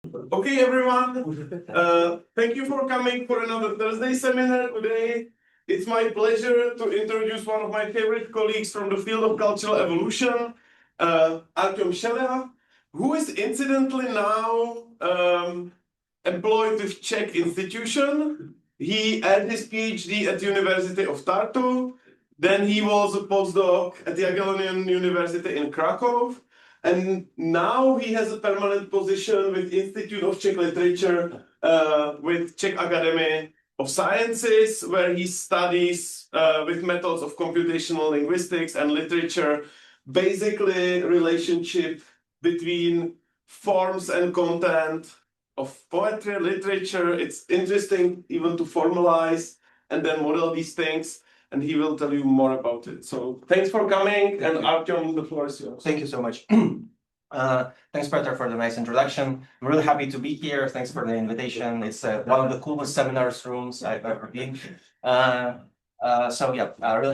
Okay, everyone. Thank you for coming for another Thursday seminar today. It's my pleasure to introduce one of my favorite colleagues from the field of cultural evolution, Artjoms Šeļa, who is incidentally now employed with Czech institution. He had his PhD at the University of Tartu. Then he was a postdoc at the Jagiellonian University in Krakow. And now he has a permanent position with Institute of Czech Literature with Czech Academy of Sciences, where he studies with methods of computational linguistics and literature, basically relationship between forms and content of poetry, literature. It's interesting even to formalize and then model these things. And he will tell you more about it. So thanks for coming, and Artyom, the floor is yours. Thank you so much. Thanks, Peter, for the nice introduction. I'm really happy to be here. Thanks for the invitation. It's one of the coolest seminars rooms I've ever been. Really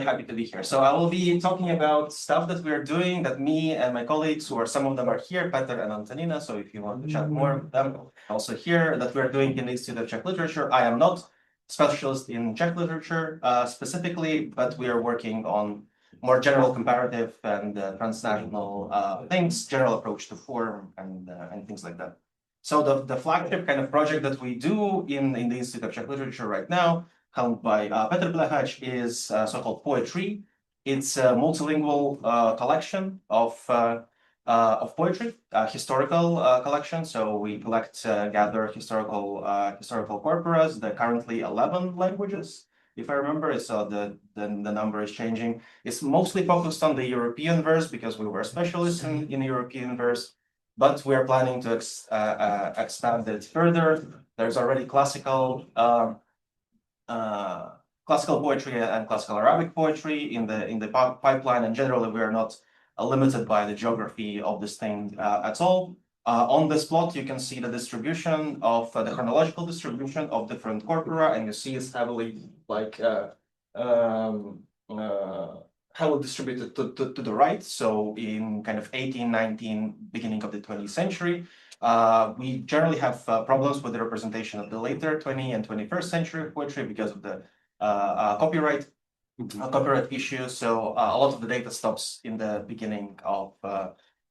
happy to be here. So I will be talking about stuff that we're doing, that me and my colleagues, who are some of them are here, Peter and Antonina. So if you want to chat more with them, also here, that we're doing in the Institute of Czech Literature. I am not specialist in Czech literature specifically, but we are working on more general comparative and transnational things, general approach to form and things like that. So the flagship kind of project that we do in the Institute of Czech Literature right now, helmed by Petr Blechach, is so-called PoeTree. It's a multilingual collection of poetry, historical collection. So we gather historical corpora. There are currently 11 languages, if I remember. So the number is changing. It's mostly focused on the European verse because we were specialists in European verse, but we are planning to expand it further. There's already classical poetry and classical Arabic poetry in the pipeline, and generally we are not limited by the geography of this thing at all. On this plot, you can see the distribution of the chronological distribution of different corpora, and you see it's heavily heavily distributed to the right. So in kind of 18, 19, beginning of the 20th century, we generally have problems with the representation of the later 20th and 21st century poetry because of the copyright issue. So a lot of the data stops in the beginning of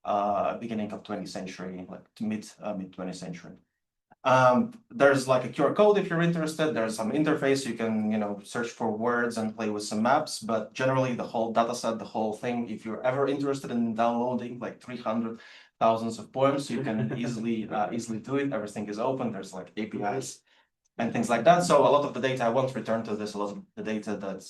20th century, like to mid 20th century. There's like a QR code if you're interested. There's some interface you can search for words and play with some maps. But generally, the whole data set, the whole thing, if you're ever interested in downloading like 300,000 of poems, you can easily do it. Everything is open. There's like APIs and things like that. So a lot of the data, I won't return to this. A lot of the data that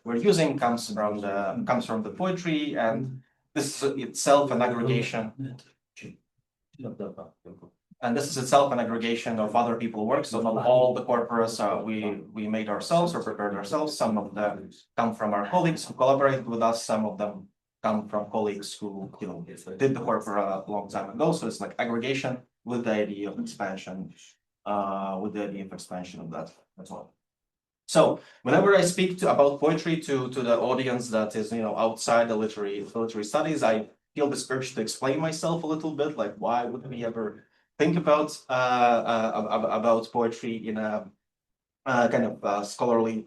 we're using comes from the PoeTree, and this is itself an aggregation. And this is itself an aggregation of other people's work. So not all the corpora we made ourselves or prepared ourselves. Some of them come from our colleagues who collaborated with us. Some of them come from colleagues who did the corpora a long time ago. So it's like aggregation with the idea of expansion. Of that as well. So whenever I speak about poetry to the audience that is outside the literary studies, I feel this urge to explain myself a little bit, like why would we ever think about poetry in a kind of scholarly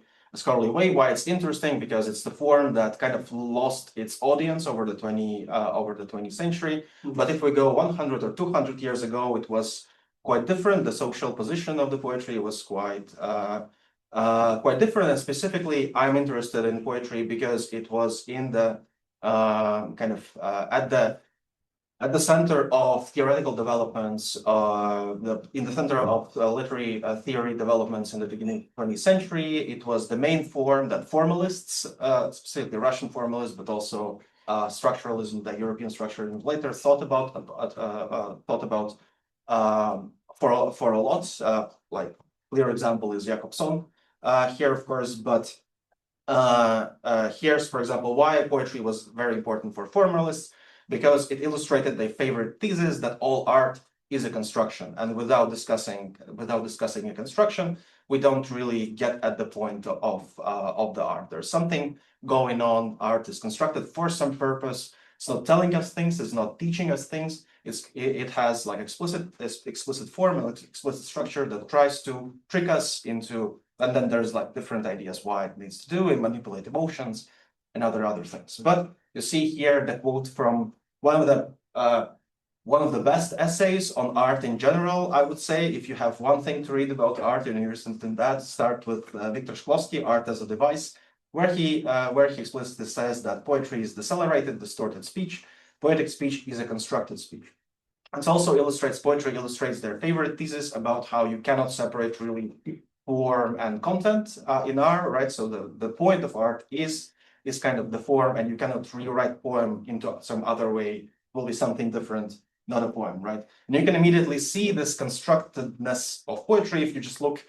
way? Why it's interesting, because it's the form that kind of lost its audience over the 20th century. But if we go 100 or 200 years ago, it was quite different. The social position of the poetry was quite different. And specifically, I'm interested in poetry because it was in the at the center of theoretical developments, in the center of literary theory developments in the beginning of the 20th century. It was the main form that formalists, specifically Russian formalists, but also structuralism, the European structuralism later thought about for a lot. Like clear example is Jacobson here, of course, but here's, for example, why poetry was very important for formalists, because it illustrated their favorite thesis that all art is a construction, and without discussing a construction, we don't really get at the point of the art. There's something going on. Art is constructed for some purpose. It's not telling us things. It's not teaching us things. It has like explicit form and explicit structure that tries to trick us into, and then there's like different ideas why it needs to do and manipulate emotions and other things. But you see here the quote from one of the best essays on art in general, I would say. If you have one thing to read about art and you're interested in that, start with Victor Shklovsky, Art as a Device, where he explicitly says that poetry is decelerated, distorted speech. Poetic speech is a constructed speech. And also poetry illustrates their favorite thesis about how you cannot separate really form and content in art, right? So the point of art is kind of the form, and you cannot rewrite poem into some other way. It will be something different, not a poem, right? And you can immediately see this constructedness of poetry if you just look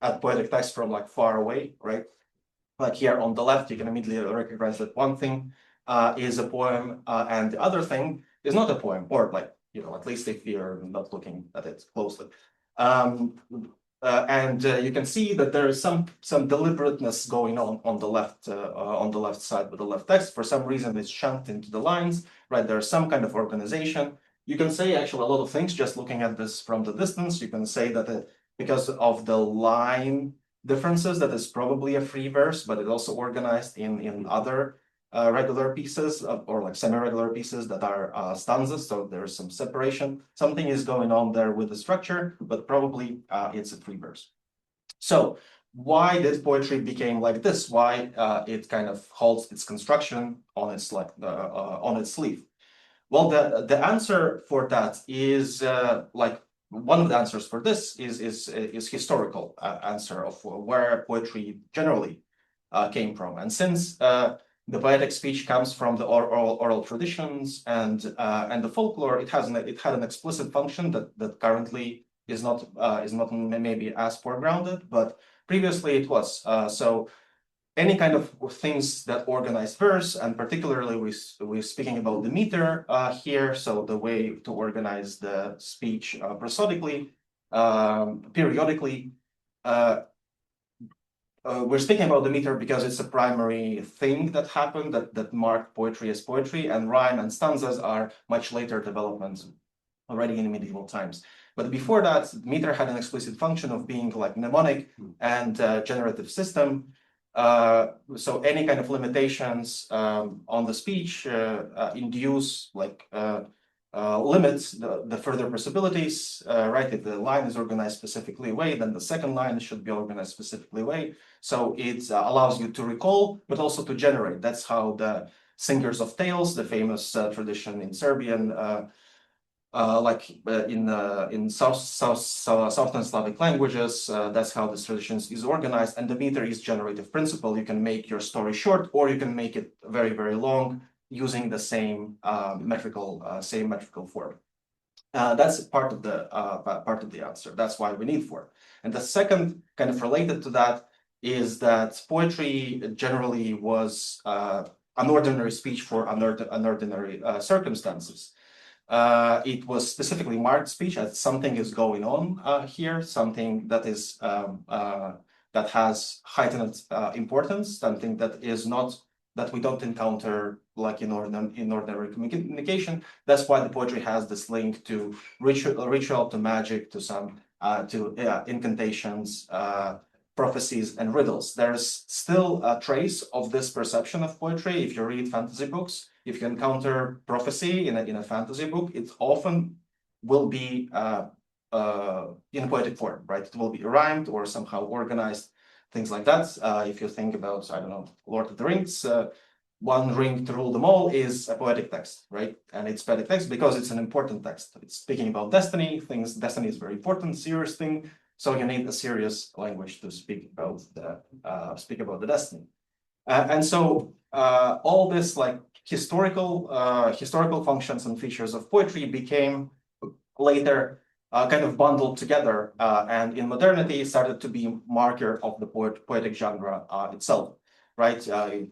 at poetic text from like far away, right? Like here on the left, you can immediately recognize that one thing is a poem and the other thing is not a poem, or like, you know, at least if you're not looking at it closely. You can see that there is some deliberateness going on the left side with the left text. For some reason, it's chunked into the lines, right? There's some kind of organization. You can say actually a lot of things just looking at this from the distance. You can say that because of the line differences, that is probably a free verse, but it's also organized in other regular pieces or like semi-regular pieces that are stanzas. So there's some separation. Something is going on there with the structure, but probably it's a free verse. So why did poetry became like this? Why it kind of holds its construction on its on its sleeve? Well, the answer for that is one of the answers for this is historical answer of where poetry generally came from. And since the poetic speech comes from the oral traditions and the folklore, it had an explicit function that currently is not maybe as foregrounded, but previously it was. So any kind of things that organize verse, and particularly we're speaking about the meter here, so the way to organize the speech prosodically, periodically. We're speaking about the meter because it's a primary thing that happened that marked poetry as poetry, and rhyme and stanzas are much later developments already in medieval times. But before that, meter had an explicit function of being like mnemonic and generative system. So any kind of limitations on the speech induce like limits the further possibilities, right? If the line is organized specifically way, then the second line should be organized specifically way. So it allows you to recall, but also to generate. That's how the singers of tales, the famous tradition in Serbian, in Southern Slavic languages, that's how this tradition is organized. And the meter is generative principle. You can make your story short, or you can make it very, very long using the same metrical form. That's part of the answer. That's why we need form. And the second kind of related to that is that poetry generally was an ordinary speech for unordinary circumstances. It was specifically marked speech as something is going on here, something that is that has heightened importance, something that we don't encounter like in ordinary communication. That's why the poetry has this link to ritual, to magic, to some incantations, prophecies, and riddles. There's still a trace of this perception of poetry. If you read fantasy books, if you encounter prophecy in a fantasy book, it often will be in poetic form, right? It will be rhymed or somehow organized, things like that. If you think about, I don't know, Lord of the Rings, one ring to rule them all is a poetic text, right? And it's poetic text because it's an important text. It's speaking about destiny. Destiny is very important, serious thing. So you need a serious language to speak about the destiny. And so all this like historical functions and features of poetry became later kind of bundled together, and in modernity started to be a marker of the poetic genre itself, right?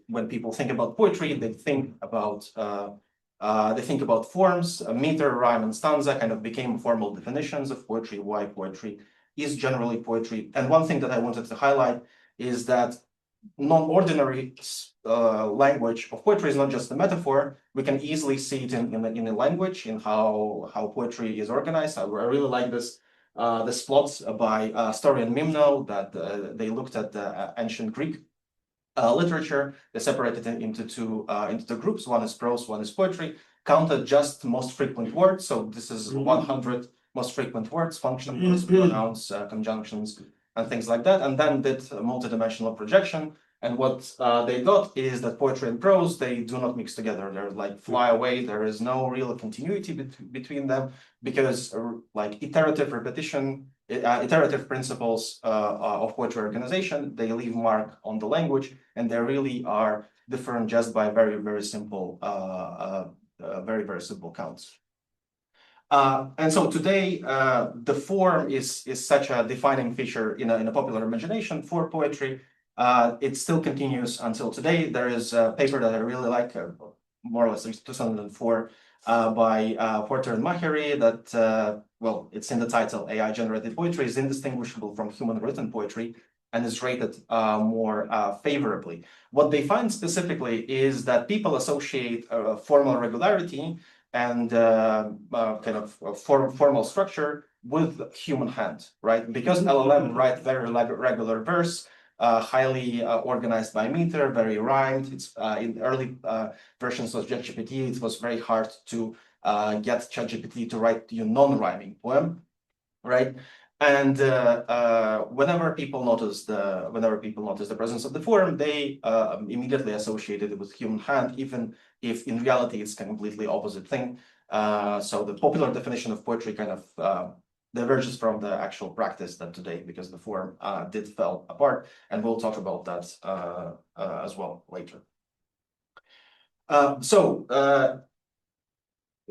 When people think about poetry, they think about forms. Meter, rhyme, and stanza kind of became formal definitions of poetry. Why poetry is generally poetry. And one thing that I wanted to highlight is that non-ordinary language of poetry is not just a metaphor. We can easily see it in a language, in how poetry is organized. I really like this plot by Story and Mimno that they looked at the ancient Greek literature. They separated it into two groups. One is prose, one is poetry. Counted just most frequent words. So this is 100 most frequent words, functions, pronouns, conjunctions, and things like that. And then did a multidimensional projection. And what they got is that poetry and prose, they do not mix together. They're like fly away. There is no real continuity between them because like iterative repetition, iterative principles of poetry organization, they leave mark on the language, and they really are different just by very, very simple, very simple counts. And so today, the form is such a defining feature in a popular imagination for poetry. It still continues until today. There is a paper that I really like, more or less 2004, by Porter and Mahiri that, well, it's in the title, AI-generated poetry is indistinguishable from human written poetry and is rated more favorably. What they find specifically is that people associate formal regularity and kind of formal structure with human hand, right? Because LLM write very regular verse, highly organized by meter, very rhymed. It's in early versions of ChatGPT, it was very hard to get ChatGPT to write you non-rhyming poem, right? And whenever people notice the presence of the form, they immediately associate it with human hand, even if in reality it's a completely opposite thing. So the popular definition of poetry kind of diverges from the actual practice that today, because the form did fall apart, and we'll talk about that as well later.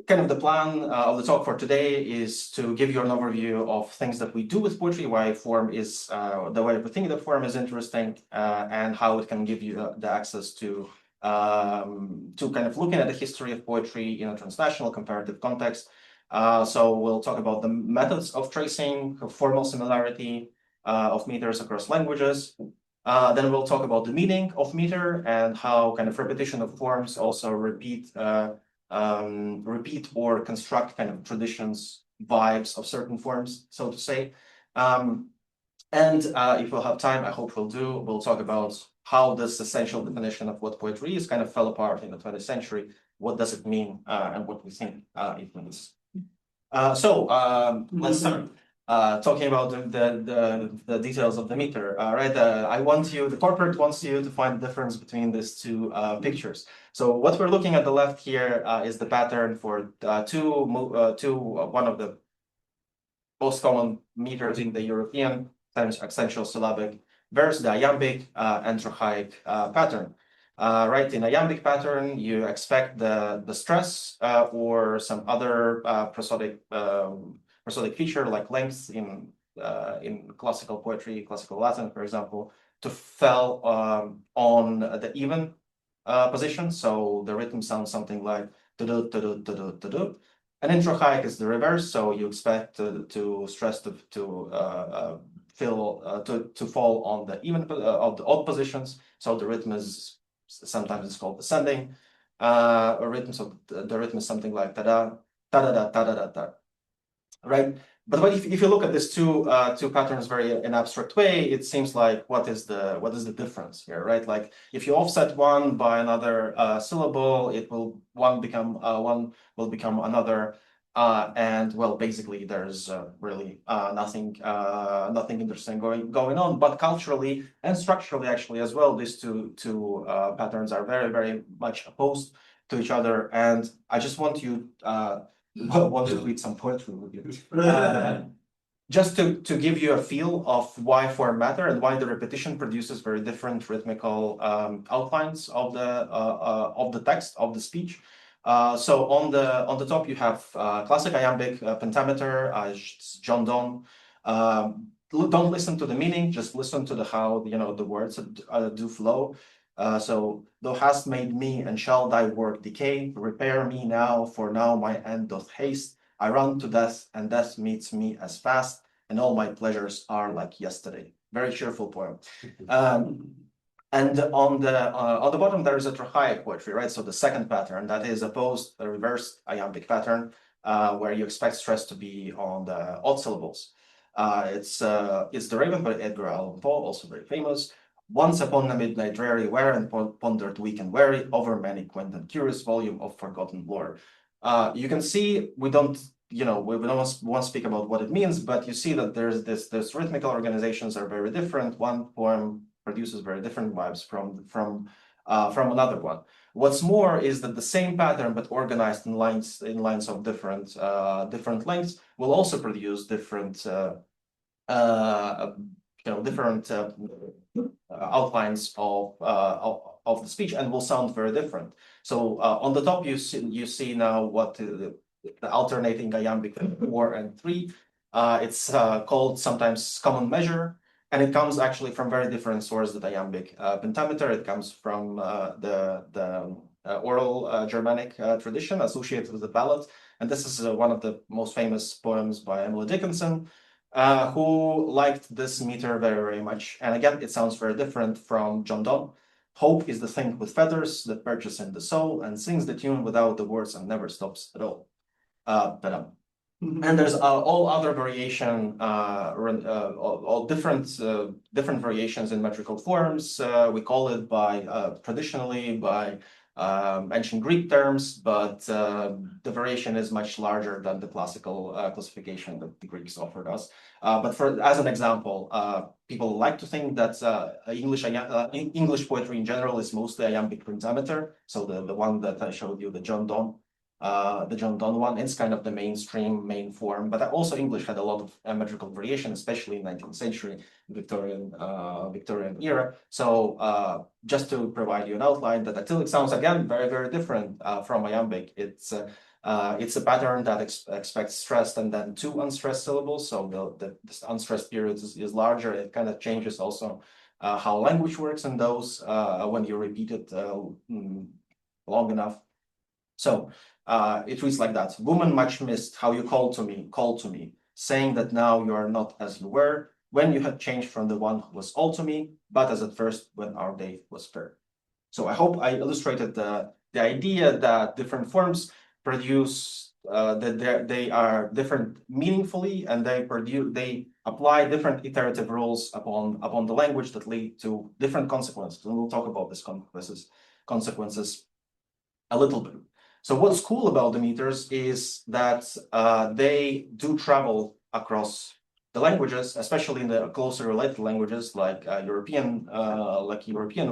Kind of the plan of the talk for today is to give you an overview of things that we do with poetry, why form is the way we think that form is interesting, and how it can give you the access to kind of looking at the history of poetry in a transnational comparative context. So we'll talk about the methods of tracing formal similarity of meters across languages. Then we'll talk about the meaning of meter and how kind of repetition of forms also repeat or construct kind of traditions, vibes of certain forms, so to say. And if we'll have time, I hope we'll talk about how this essential definition of what poetry is kind of fell apart in the 20th century. What does it mean and what we think it means. Let's start talking about the details of the meter. Right, the corporate wants you to find the difference between these two pictures. So what we're looking at the left here is the pattern for one of the most common meters in the European times accentual syllabic verse, the iambic and trochaic pattern. Right, in iambic pattern, you expect the stress or some other prosodic feature like length in classical poetry, classical Latin, for example, to fall on the even position. So the rhythm sounds something like to do. And in trochaic is the reverse. So you expect to stress to fall on the even of the odd positions. So the rhythm is sometimes it's called descending rhythm. So the rhythm is something like da da da da da da da, right? But if you look at these two patterns very in abstract way, it seems like what is the difference here, right? Like if you offset one by another syllable, one will become another, and well, basically there's really nothing interesting going on. But culturally and structurally, actually as well, these two patterns are very, very much opposed to each other. And I just want you want to read some poetry with you, just to give you a feel of why form matter and why the repetition produces very different rhythmical outlines of the text of the speech. So on the top you have classic iambic pentameter, John Donne. Don't listen to the meaning, just listen to how the words do flow. So thou hast made me, and shall thy work decay? Repair me now, for now my end doth haste. I run to death, and death meets me as fast, and all my pleasures are like yesterday. Very cheerful poem. And on the bottom, there is a trochaic poetry, right? So the second pattern, that is a reversed iambic pattern, where you expect stress to be on the odd syllables. It's The Raven by Edgar Allan Poe, also very famous. Once upon a midnight dreary, where and pondered weak and weary over many quaint and curious volume of forgotten lore. You can see we don't want to speak about what it means, but you see that there's this rhythmical organizations are very different. One poem produces very different vibes from another one. What's more is that the same pattern, but organized in lines of different lengths, will also produce different outlines of the speech, and will sound very different. So on the top, you see now what the alternating iambic 4 and 3. It's called sometimes common measure, and it comes actually from very different sources. The iambic pentameter, it comes from the oral Germanic tradition associated with the ballad, and this is one of the most famous poems by Emily Dickinson, who liked this meter very, very much. And again, it sounds very different from John Donne. Hope is the thing with feathers that perches in the soul and sings the tune without the words and never stops at all. And there's all other variation, all different variations in metrical forms. We call it traditionally by ancient Greek terms, but the variation is much larger than the classical classification that the Greeks offered us. But as an example, people like to think that English poetry in general is mostly iambic pentameter. So the one that I showed you, the John Donne one, it's kind of the main form. But also English had a lot of metrical variation, especially in 19th century Victorian era. So just to provide you an outline, the dactylic sounds again very, very different from iambic. It's a pattern that expects stressed and then 2 unstressed syllables. So the unstressed period is larger. It kind of changes also how language works in those when you repeat it long enough. So it reads like that. Woman much missed, how you called to me, saying that now you are not as you were, when you had changed from the one who was all to me, but as at first when our day was fair. So I hope I illustrated the idea that different forms produce, that they are different meaningfully, and they apply different iterative rules upon the language that lead to different consequences. And we'll talk about these consequences a little bit. So what's cool about the meters is that they do travel across the languages, especially in the closer related languages like European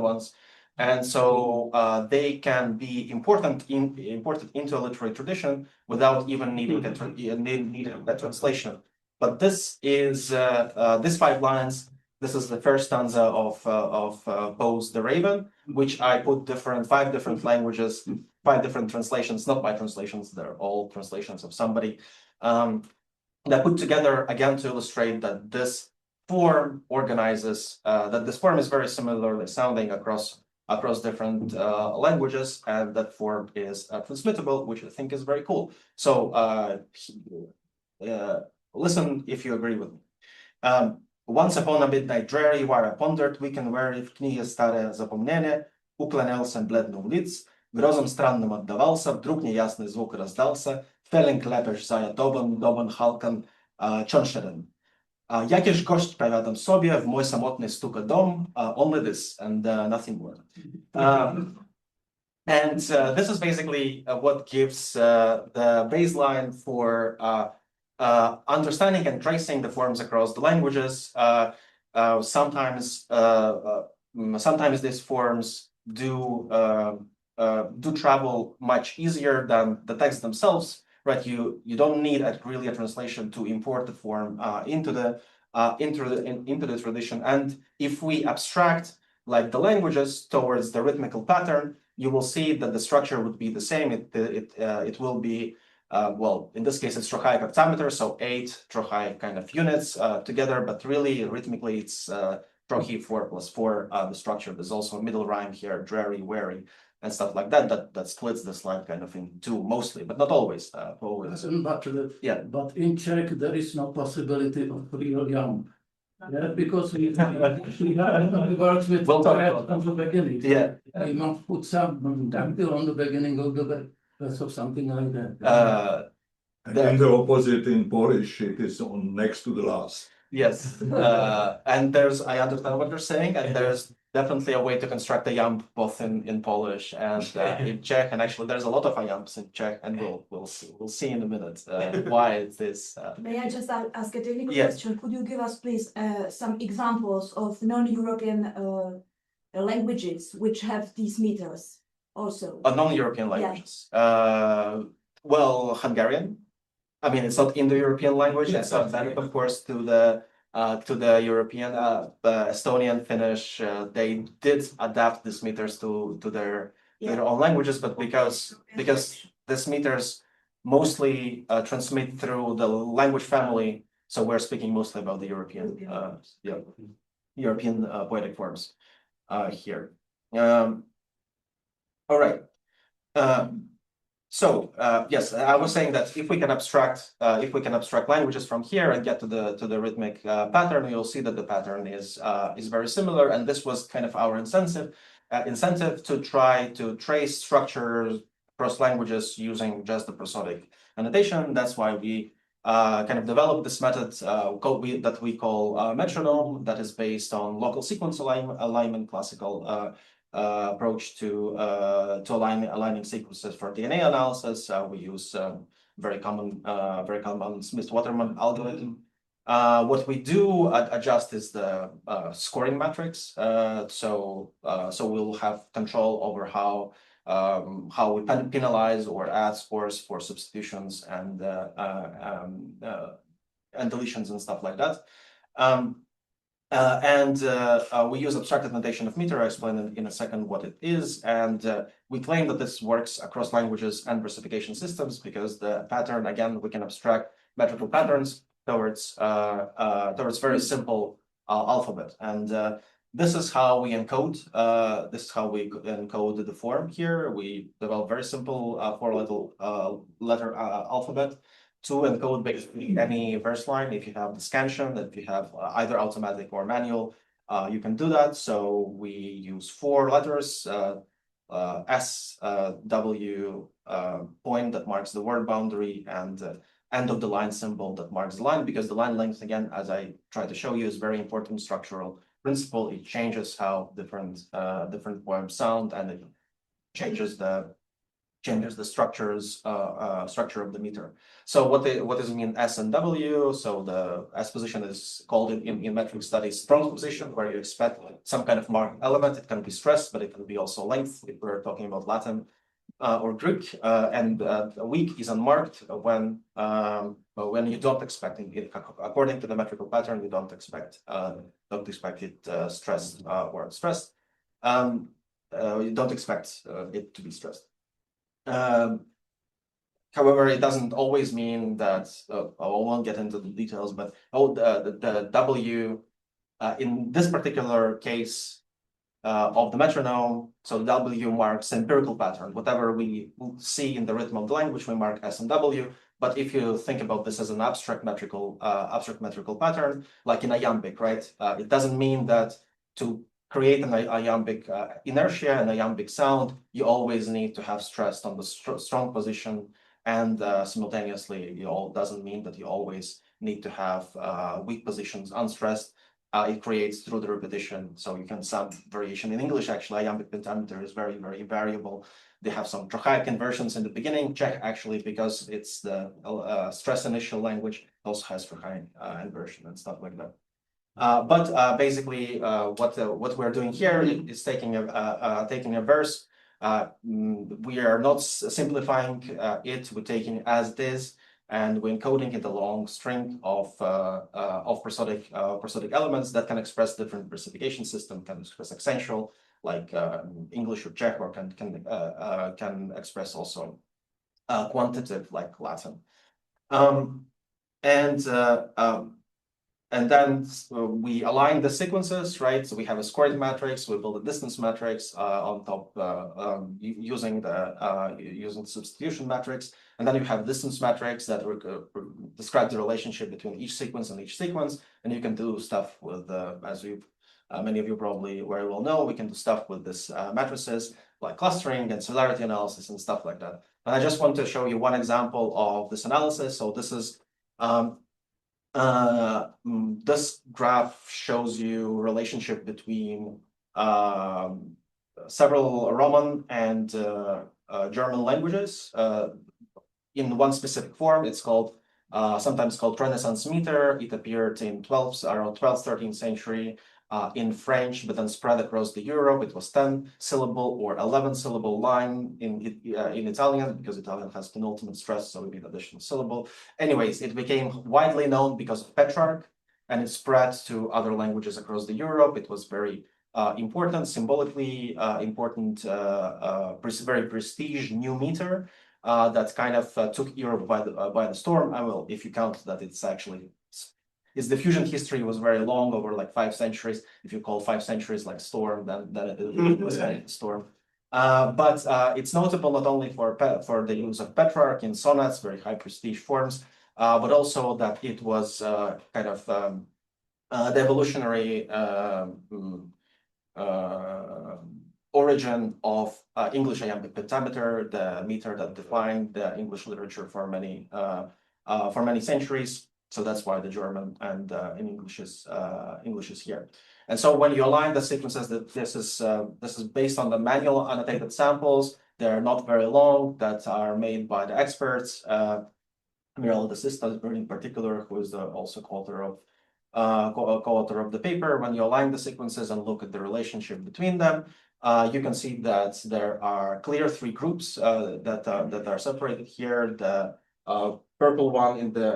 ones, and so they can be imported into a literary tradition without even needing a translation. But this is these 5 lines. This is the first stanza of Poe's The Raven, which I put 5 different languages, 5 different translations, not my translations, they're all translations of somebody, that put together again to illustrate that this form organizes, that this form is very similarly sounding across different languages, and that form is transmittable, which I think is very cool. So listen if you agree with me. Once upon a midnight dreary, where I pondered, weak and weary, в книге старое запомнение, уклонялся бледно в лиц, грозом странным отдавался, вдруг неясный звук раздался, фелинг лепеш зая добан халкан чоншеден. Jakiż gość powiadam sobie, w mój samotny stuka dom, only this and nothing more. And this is basically what gives the baseline for understanding and tracing the forms across the languages. Sometimes these forms do travel much easier than the text themselves, right? You don't need really a translation to import the form into the tradition. And if we abstract like the languages towards the rhythmical pattern, you will see that the structure would be the same. It will be well, in this case, it's trochaic octameter, so 8 trochaic kind of units together, but really rhythmically it's trochai 4 plus 4, the structure. There's also a middle rhyme here, dreary, weary, and stuff like that splits this line kind of in 2 mostly, but not always. But in Czech there is no possibility of real yam. Yeah, because we work with We'll talk thread about from the beginning. Yeah. We must put some damper on the beginning of the verse or something like that. And then the opposite in Polish, it is on next to the last. Yes, and I understand what you're saying, and there's definitely a way to construct a yamp both in Polish and in Czech, and actually there's a lot of yamps in Czech, and we'll see in a minute why it is. May I just ask a technical Yes. question? Could you give us, please, some examples of non-European languages which have these meters also? Non-European languages. Well, Hungarian. I mean, it's not Indo-European language. It's not that, of course, to the European, Estonian, Finnish. They did adapt these meters to their own languages, but because these meters mostly transmit through the language family, so we're speaking mostly about the European poetic forms here. All right. Yes, I was saying that if we can abstract languages from here and get to the rhythmic pattern, you'll see that the pattern is very similar, and this was kind of our incentive to try to trace structures across languages using just the prosodic annotation. That's why we kind of developed this method that we call metronome, that is based on local sequence alignment, classical approach to aligning sequences for DNA analysis. We use very common Smith-Waterman algorithm. What we do adjust is the scoring matrix. So we'll have control over how we penalize or add scores for substitutions and deletions and stuff like that. We use abstracted notation of meter. I'll explain in a second what it is. And we claim that this works across languages and versification systems because the pattern, again, we can abstract metrical patterns towards very simple alphabet. And this is how we encode. This is how we encode the form here. We develop very simple four-letter alphabet to encode basically any verse line. If you have the scansion, if you have either automatic or manual, you can do that. So we use 4 letters, S, W, point that marks the word boundary, and end of the line symbol that marks the line, because the line length, again, as I tried to show you, is very important structural principle. It changes how different poems sound, and it changes the structure of the meter. So what does it mean S and W? So the S position is called in metric studies strong position, where you expect some kind of marked element. It can be stressed, but it can be also length if we're talking about Latin or Greek. And weak is unmarked when you don't expect it. According to the metrical pattern, you don't expect it stressed or unstressed. You don't expect it to be stressed. However, it doesn't always mean that, I won't get into the details, but the W in this particular case of the metronome, so W marks empirical pattern. Whatever we see in the rhythm of the language, we mark S and W. But if you think about this as an abstract metrical pattern, like in iambic, right? It doesn't mean that to create an iambic inertia and iambic sound, you always need to have stressed on the strong position, and simultaneously, it doesn't mean that you always need to have weak positions unstressed. It creates through the repetition, so you can some variation. In English, actually, iambic pentameter is very, very variable. They have some trochaic inversions in the beginning. Czech, actually, because it's the stress initial language, also has trochaic inversion and stuff like that. But basically, what we're doing here is taking a verse. We are not simplifying it. We're taking it as it is, and we're encoding it a long string of prosodic elements that can express different versification system, can express accentual like English or Czech, or can express also quantitative like Latin. And then we align the sequences, right? So we have a squared matrix. We build a distance matrix on top using the substitution matrix. And then you have distance matrix that describe the relationship between each sequence and each sequence. And you can do stuff with, as many of you probably very well know, we can do stuff with this matrices like clustering and similarity analysis and stuff like that. And I just want to show you one example of this analysis. So this is this graph shows you relationship between several Roman and German languages in one specific form. It's called sometimes called Renaissance meter. It appeared in around 12th, 13th century in French, but then spread across the Europe. It was 10-syllable or 11-syllable line in Italian, because Italian has penultimate stress, so we need additional syllable. Anyways, it became widely known because of Petrarch, and it spread to other languages across the Europe. It was very important, symbolically important, very prestige new meter that kind of took Europe by the storm. I will, if you count that, it's actually. Its diffusion history was very long, over like 5 centuries. If you call 5 centuries like storm, then it was kind of a storm. But it's notable not only for the use of Petrarch in sonnets, very high prestige forms, but also that it was kind of the evolutionary origin of English iambic pentameter, the meter that defined the English literature for many centuries. So that's why the German and in English is here. And so when you align the sequences, that this is based on the manual annotated samples. They're not very long, that are made by the experts. Miral de Sistas in particular, who is also co-author of the paper. When you align the sequences and look at the relationship between them, you can see that there are clear 3 groups that are separated here. The purple one in the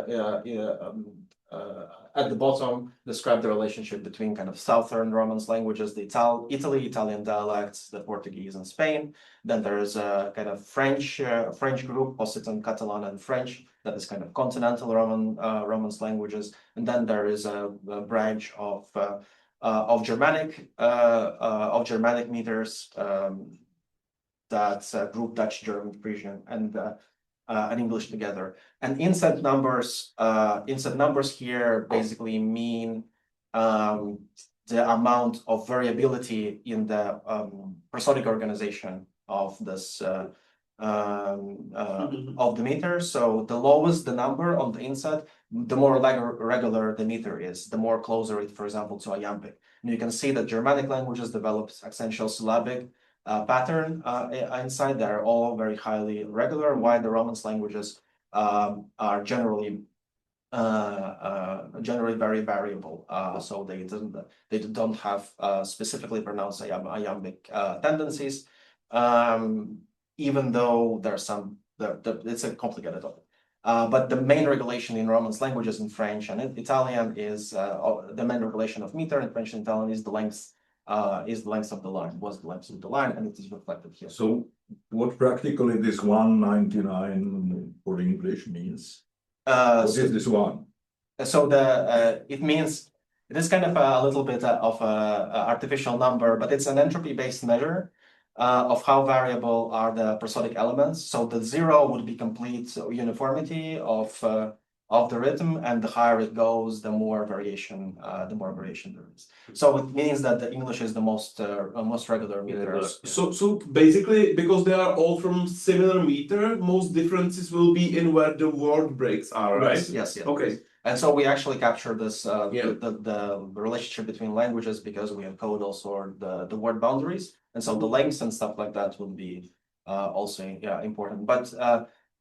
at the bottom describe the relationship between kind of Southern Romance languages, the Italian dialects, the Portuguese and Spain. Then there is a kind of French group, Occitan, Catalan, and French, that is kind of continental Romance languages. And then there is a branch of Germanic meters that group Dutch, German, Frisian, and English together. And inset numbers here basically mean the amount of variability in the prosodic organization of this of the meter. So the lowest the number on the inset, the more regular the meter is, the more closer it, for example, to iambic. And you can see that Germanic languages developed accentual syllabic pattern inside. They're all very highly regular, while the Romance languages are generally very variable. So they don't have specifically pronounced iambic tendencies, even though there's some. It's a complicated topic. But the main regulation in Romance languages, in French and Italian, is the main regulation of meter in French and Italian is the length of the line, and it is reflected here. So what practically this 199 for English means? What is this one? So it means, it is kind of a little bit of a artificial number, but it's an entropy-based measure of how variable are the prosodic elements. So the 0 would be complete uniformity of the rhythm, and the higher it goes, the more variation there is. So it means that the English is the most regular meter. So basically, because they are all from similar meter, most differences will be in where the word breaks are, right? Yes. Okay. And so we actually capture this the relationship between languages, because we encode also the word boundaries, and so the lengths and stuff like that will be also important. But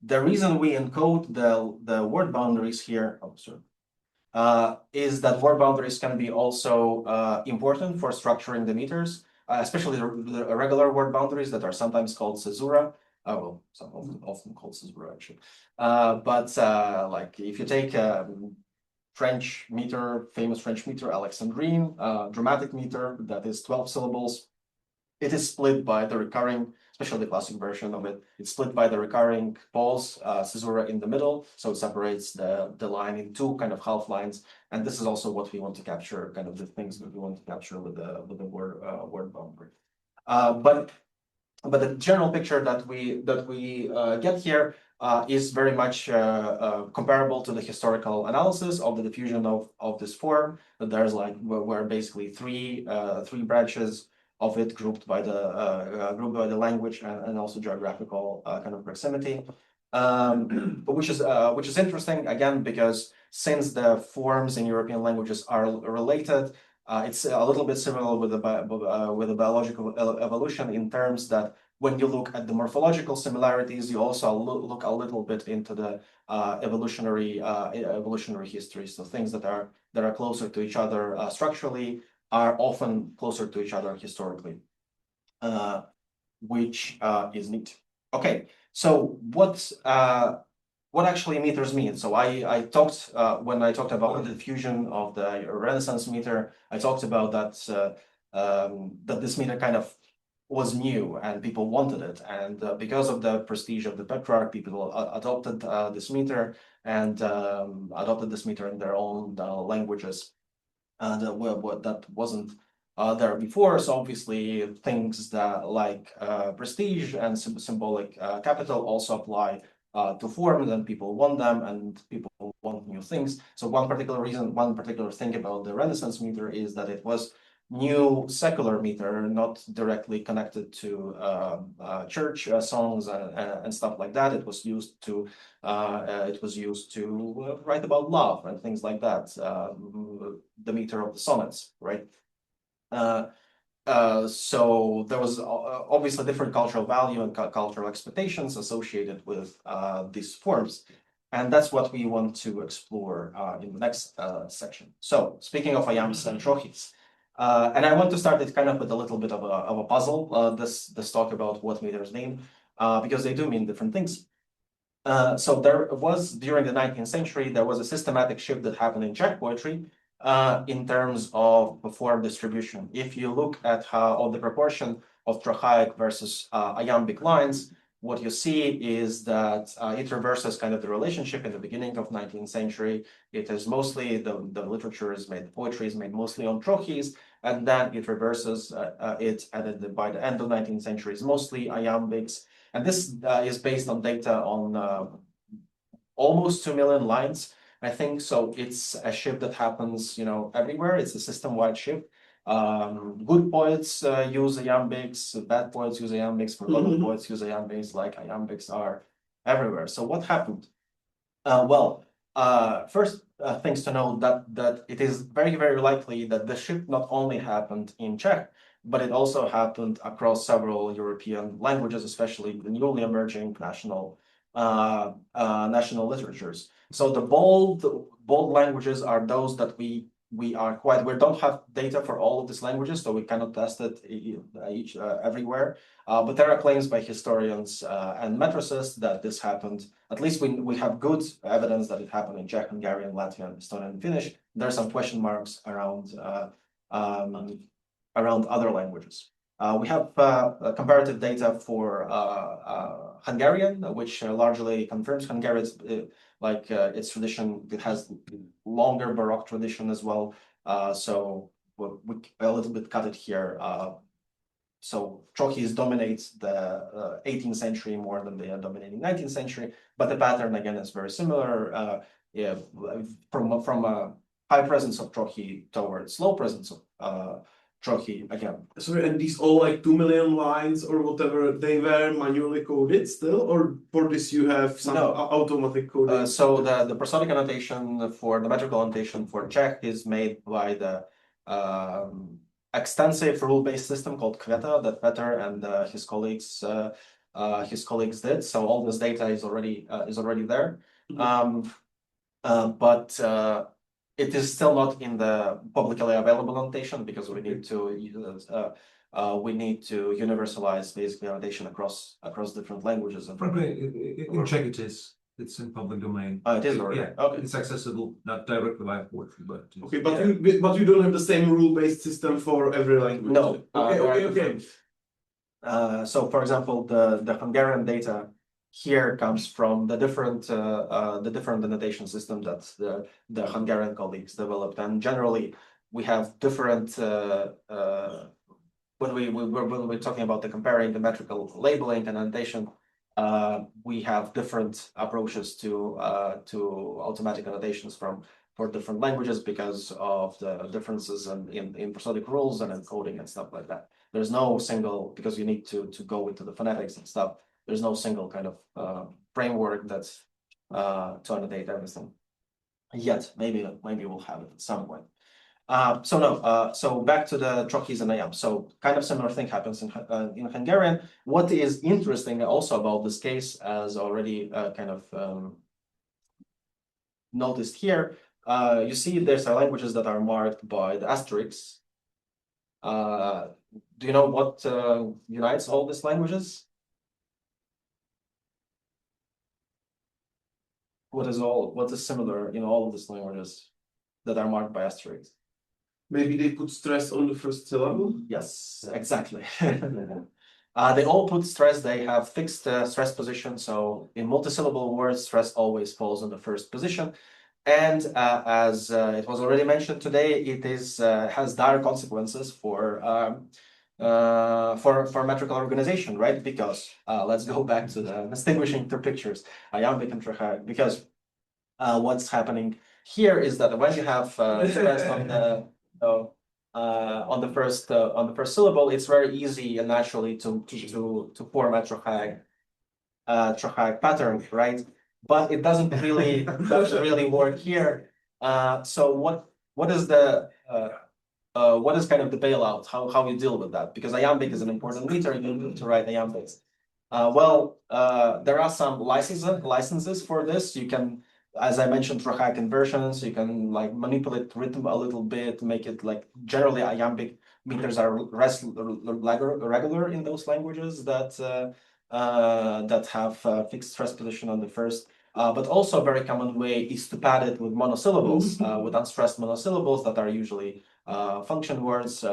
the reason we encode the word boundaries here, is that word boundaries can be also important for structuring the meters, especially the regular word boundaries that are sometimes called caesura. Some often called caesura actually. But like if you take French meter, famous French meter, Alexandrine, dramatic meter, that is 12 syllables. It is split by the recurring, especially the classic version of it. It's split by the recurring pause, caesura in the middle, so it separates the line in two kind of half lines. And this is also what we want to capture, kind of the things that we want to capture with the word boundary. But the general picture that we get here is very much comparable to the historical analysis of the diffusion of this form. That there's like where basically three branches of it grouped by the language and also geographical kind of proximity, which is interesting again because since the forms in European languages are related, it's a little bit similar with the biological evolution in terms that when you look at the morphological similarities, you also look a little bit into the evolutionary history. So things that are closer to each other structurally are often closer to each other historically, which is neat. Okay, so what actually meters mean? So I talked when I talked about the diffusion of the Renaissance meter, I talked about that that this meter kind of was new and people wanted it, and because of the prestige of the Petrarch, people adopted this meter and adopted this meter in their own languages. That wasn't there before. So obviously things that like prestige and symbolic capital also apply to form, then people want them and people want new things. So one particular thing about the Renaissance meter is that it was new secular meter, not directly connected to church songs and stuff like that. It was used to write about love and things like that. The meter of the sonnets, right? So there was obviously different cultural value and cultural expectations associated with these forms. And that's what we want to explore in the next section. So speaking of ayams and trochis, and I want to start it kind of with a little bit of a puzzle, this talk about what meters mean, because they do mean different things. So there was, during the 19th century, there was a systematic shift that happened in Czech poetry in terms of form distribution. If you look at the proportion of trochaic versus iambic lines, what you see is that it reverses kind of the relationship in the beginning of 19th century. It is mostly, the literature is made, the poetry is made mostly on trochis, and then it reverses it, and by the end of 19th century is mostly iambics. And this is based on data on almost 2 million lines, I think. So it's a shift that happens, everywhere. It's a system-wide shift. Good poets use iambics, bad poets use iambics, forgotten poets use iambics, like iambics are everywhere. So what happened? First things to know that it is very, very likely that the shift not only happened in Czech, but it also happened across several European languages, especially the newly emerging national literatures. So the bold languages are those that we don't have data for all of these languages, so we cannot test it everywhere. But there are claims by historians and metricists that this happened. At least we have good evidence that it happened in Czech, Hungarian, Latvian, Estonian, and Finnish. There are some question marks around other languages. We have comparative data for Hungarian, which largely confirms Hungarian's its tradition. It has longer Baroque tradition as well. So we a little bit cut it here. So trochis dominates the 18th century more than the dominating 19th century, but the pattern again is very similar. From a high presence of trochi towards low presence of trochi again. Sorry, and these all like 2 million lines or whatever, they were manually coded still, or for this you have some automatic coding? So the prosodic annotation for the metrical annotation for Czech is made by the extensive rule-based system called Květa that Petr and his colleagues did. So all this data is already there. But it is still not in the publicly available annotation because we need to universalize basically annotation across different languages. And in Czech it's in public domain. It is already. Yeah, okay. It's accessible not directly by poetry, but okay. But you don't have the same rule-based system for every language. No. Okay. So, for example, the Hungarian data here comes from the different annotation system that the Hungarian colleagues developed, and generally we have different when we're talking about the comparing the metrical labeling and annotation. We have different approaches to automatic annotations for different languages because of the differences in prosodic rules and encoding and stuff like that. There's no single, because you need to go into the phonetics and stuff. There's no single kind of framework that's to annotate everything yet. Maybe we'll have it at some point. So back to the trochees and ayam. So kind of similar thing happens in Hungarian. What is interesting also about this case, as already kind of noticed here, you see there's languages that are marked by the asterisks. Do you know what unites all these languages? What is similar in all of these languages that are marked by asterisks? Maybe they put stress on the first syllable? Yes, exactly. They all put stress, they have fixed stress position. So in multisyllable words, stress always falls on the first position. And as it was already mentioned today, it has dire consequences for metrical organization, right? Because let's go back to the distinguishing two pictures, iambic and trochaic, because what's happening here is that when you have stress on the first syllable, it's very easy and naturally to form a trochaic pattern, right? But it doesn't really work here. So what is kind of the bailout? How you deal with that? Because iambic is an important meter, you need to write iambics. There are some licenses for this. You can, as I mentioned, trochaic inversions. You can like manipulate rhythm a little bit, make it like generally iambic meters are regular in those languages that have fixed stress position on the first. But also a very common way is to pad it with monosyllables, with unstressed monosyllables that are usually function words,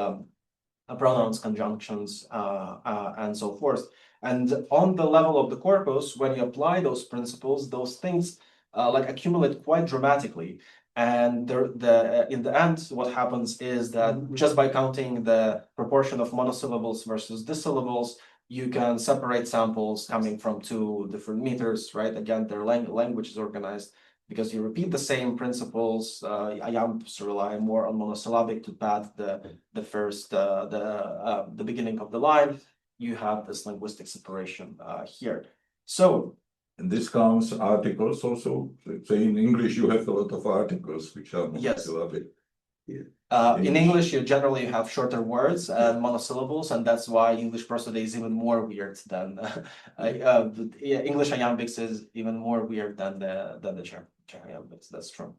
pronouns, conjunctions, and so forth. And on the level of the corpus, when you apply those principles, those things like accumulate quite dramatically. And in the end, what happens is that just by counting the proportion of monosyllables versus dissyllables, you can separate samples coming from two different meters, right? Again, their language is organized because you repeat the same principles. Iambics rely more on monosyllabic to pad the first the beginning of the line. You have this linguistic separation here. So. And this counts articles also. So in English, you have a lot of articles which are monosyllabic. Yes. In English, you generally have shorter words and monosyllables, and that's why English prosody is even more weird than English iambics is even more weird than the Czech iambics. That's true.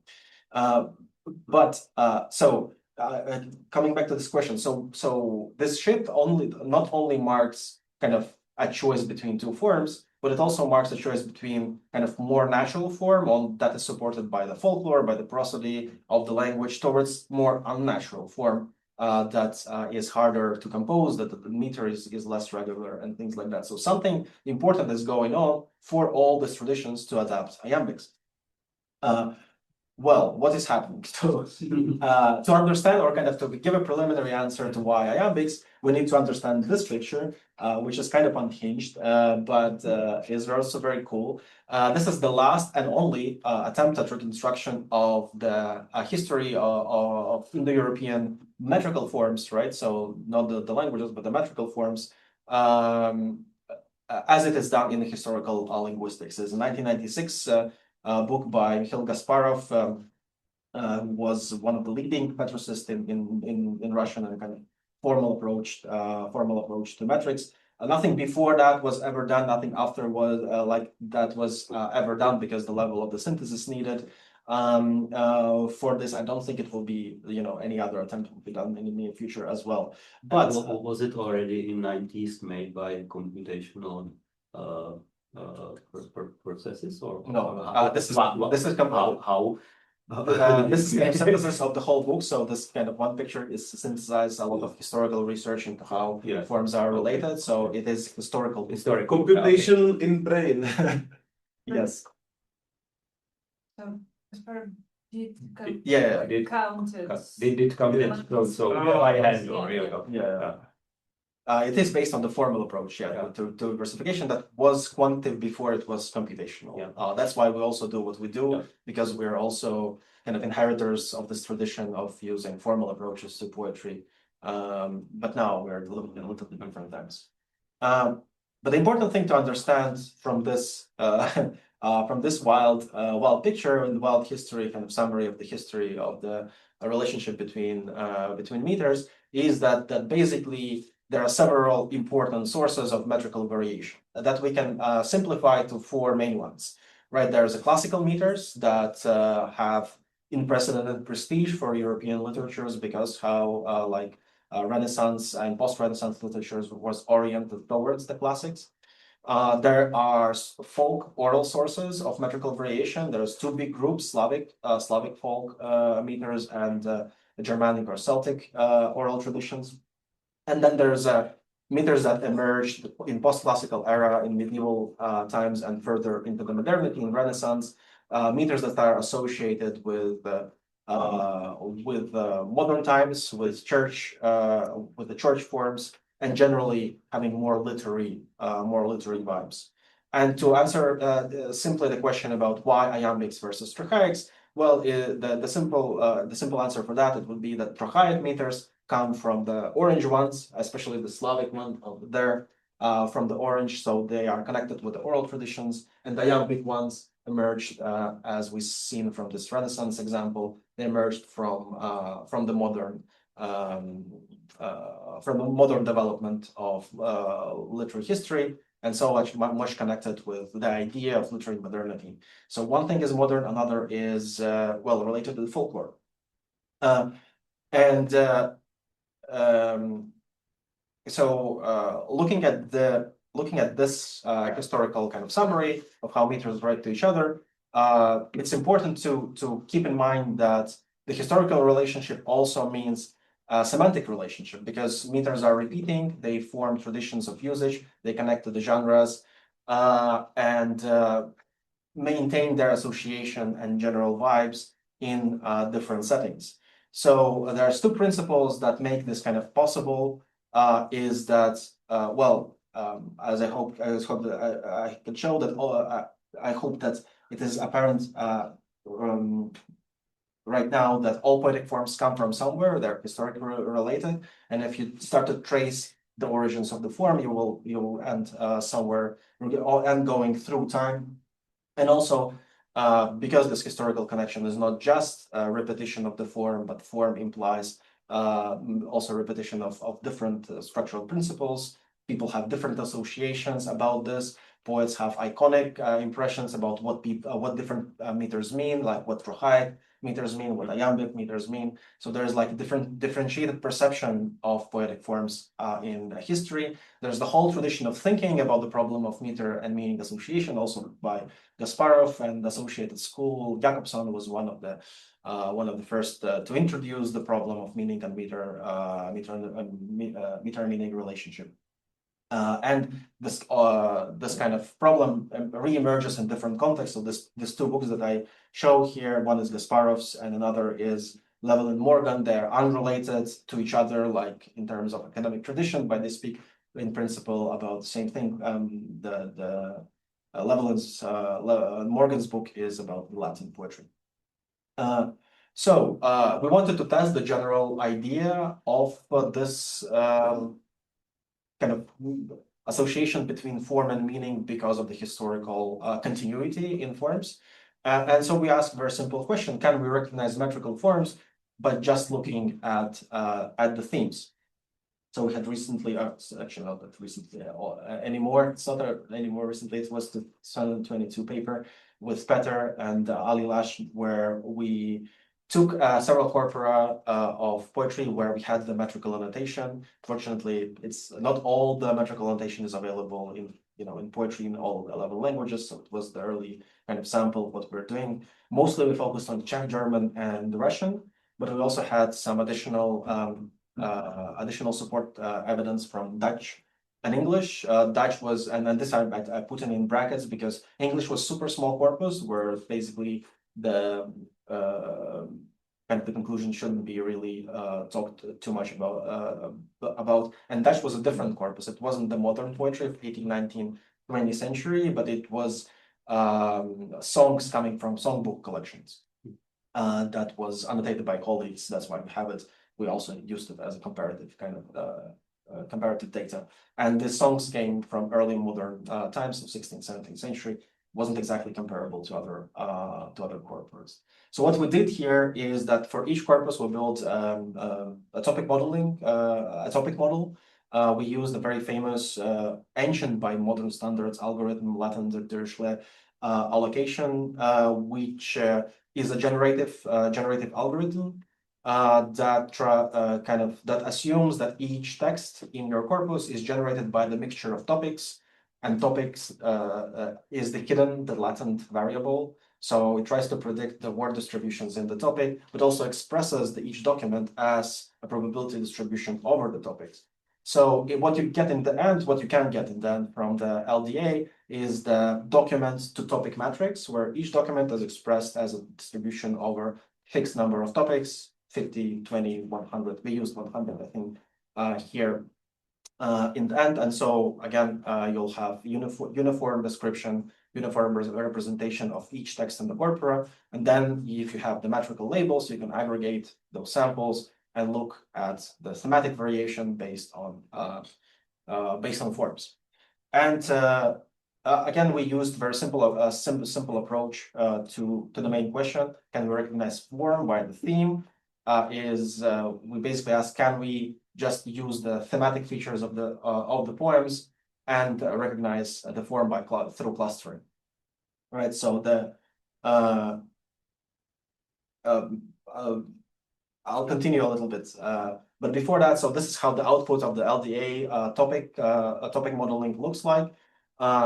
Coming back to this question, so this shift not only marks kind of a choice between two forms, but it also marks a choice between kind of more natural form that is supported by the folklore, by the prosody of the language, towards more unnatural form that is harder to compose, that the meter is less regular and things like that. So something important is going on for all these traditions to adapt iambics. What is happening? To understand or kind of to give a preliminary answer to why iambics, we need to understand this picture, which is kind of unhinged, but is also very cool. This is the last and only attempt at reconstruction of the history of Indo-European metrical forms, right? So not the languages, but the metrical forms, as it is done in the historical linguistics. It's a 1996 book by Mikhail Gasparov, who was one of the leading metricists in Russian and kind of formal approach to metrics. Nothing before that was ever done. Nothing after was ever done, because the level of the synthesis needed for this, I don't think it will be any other attempt will be done in the near future as well. But was it already in 90s made by computational processes, or no? This is how This is a synthesis of the whole book. So this kind of one picture is synthesized a lot of historical research into how forms are related. So it is historical. Computation in brain. Yes. Yeah, Did counted. they did come in so by hand or It is based on the formal approach, to diversification that was quantitative before it was computational. That's why we also do what we do, because we're also kind of inheritors of this tradition of using formal approaches to poetry. But now we're living in a little bit different times. But the important thing to understand from this wild picture and wild history, kind of summary of the history of the relationship between meters, is that basically there are several important sources of metrical variation that we can simplify to four main ones. Right, there's the classical meters that have unprecedented prestige for European literatures because how Renaissance and post-Renaissance literatures was oriented towards the classics. There are folk oral sources of metrical variation. There's two big groups: Slavic folk meters and Germanic or Celtic oral traditions. And then there's meters that emerged in post-classical era, in medieval times, and further into the modernity in Renaissance. Meters that are associated with modern times, with the church forms, and generally having more literary vibes. And to answer simply the question about why iambics versus trochaics, well, the simple answer for that, it would be that trochaic meters come from the orange ones, especially the Slavic one over there, from the orange, so they are connected with the oral traditions, and the iambic ones emerged, as we've seen from this Renaissance example, they emerged from the modern development of literary history, and so much connected with the idea of literary modernity. So one thing is modern, another is related to the folklore. Looking at this historical kind of summary of how meters relate to each other, it's important to keep in mind that the historical relationship also means a semantic relationship, because meters are repeating, they form traditions of usage, they connect to the genres, and maintain their association and general vibes in different settings. So there's two principles that make this kind of possible. Is that as I hope that I can show that I hope that it is apparent right now that all poetic forms come from somewhere, they're historically related, and if you start to trace the origins of the form, you will end somewhere and going through time. And also because this historical connection is not just a repetition of the form, but form implies also repetition of different structural principles. People have different associations about this. Poets have iconic impressions about what different meters mean, like what trochaic meters mean, what iambic meters mean. So there's like differentiated perception of poetic forms in history. There's the whole tradition of thinking about the problem of meter and meaning association, also by Gasparov and the associated school. Jakobson was one of the first to introduce the problem of meaning and meter meaning relationship. And this kind of problem re-emerges in different contexts. So these two books that I show here, one is Gasparov's and another is Level and Morgan. They're unrelated to each other, like in terms of academic tradition, but they speak in principle about the same thing. Morgan's book is about Latin poetry. So we wanted to test the general idea of this kind of association between form and meaning because of the historical continuity in forms. And so we asked a very simple question: can we recognize metrical forms by just looking at the themes? So we had recently, actually not that recently anymore, it's not anymore recently, it was the 2022 paper with Peter and Ali Lash, where we took several corpora of poetry where we had the metrical annotation. Fortunately, it's not all the metrical annotation is available in poetry in all 11 languages. So it was the early kind of sample of what we're doing. Mostly we focused on Czech, German, and Russian, but we also had some additional support evidence from Dutch and English. Dutch was, and then this I put in brackets because English was super small corpus, where basically the kind of the conclusion shouldn't be really talked too much about. And Dutch was a different corpus. It wasn't the modern poetry of 18th, 19th, 20th century, but it was songs coming from songbook collections. That was annotated by colleagues. That's why we have it. We also used it as a comparative kind of comparative data. And the songs came from early modern times of 16th, 17th century. Wasn't exactly comparable to other corpus. So what we did here is that for each corpus we built a topic model. We used a very famous ancient by modern standards algorithm, Latin Dirichlet allocation, which is a generative algorithm that assumes that each text in your corpus is generated by the mixture of topics, and topics is the latent variable. So it tries to predict the word distributions in the topic, but also expresses each document as a probability distribution over the topics. So what you can get in the end from the LDA is the document to topic matrix, where each document is expressed as a distribution over fixed number of topics, 50, 20, 100. We used 100, I think, here in the end. And so again, you'll have uniform description, uniform representation of each text in the corpora. And then if you have the metrical labels, you can aggregate those samples and look at the thematic variation based on forms. And again, we used very simple approach to the main question: can we recognize form by the theme? We basically ask, can we just use the thematic features of the poems and recognize the form through clustering? Right. So I'll continue a little bit, but before that, so this is how the output of the LDA topic modeling looks like.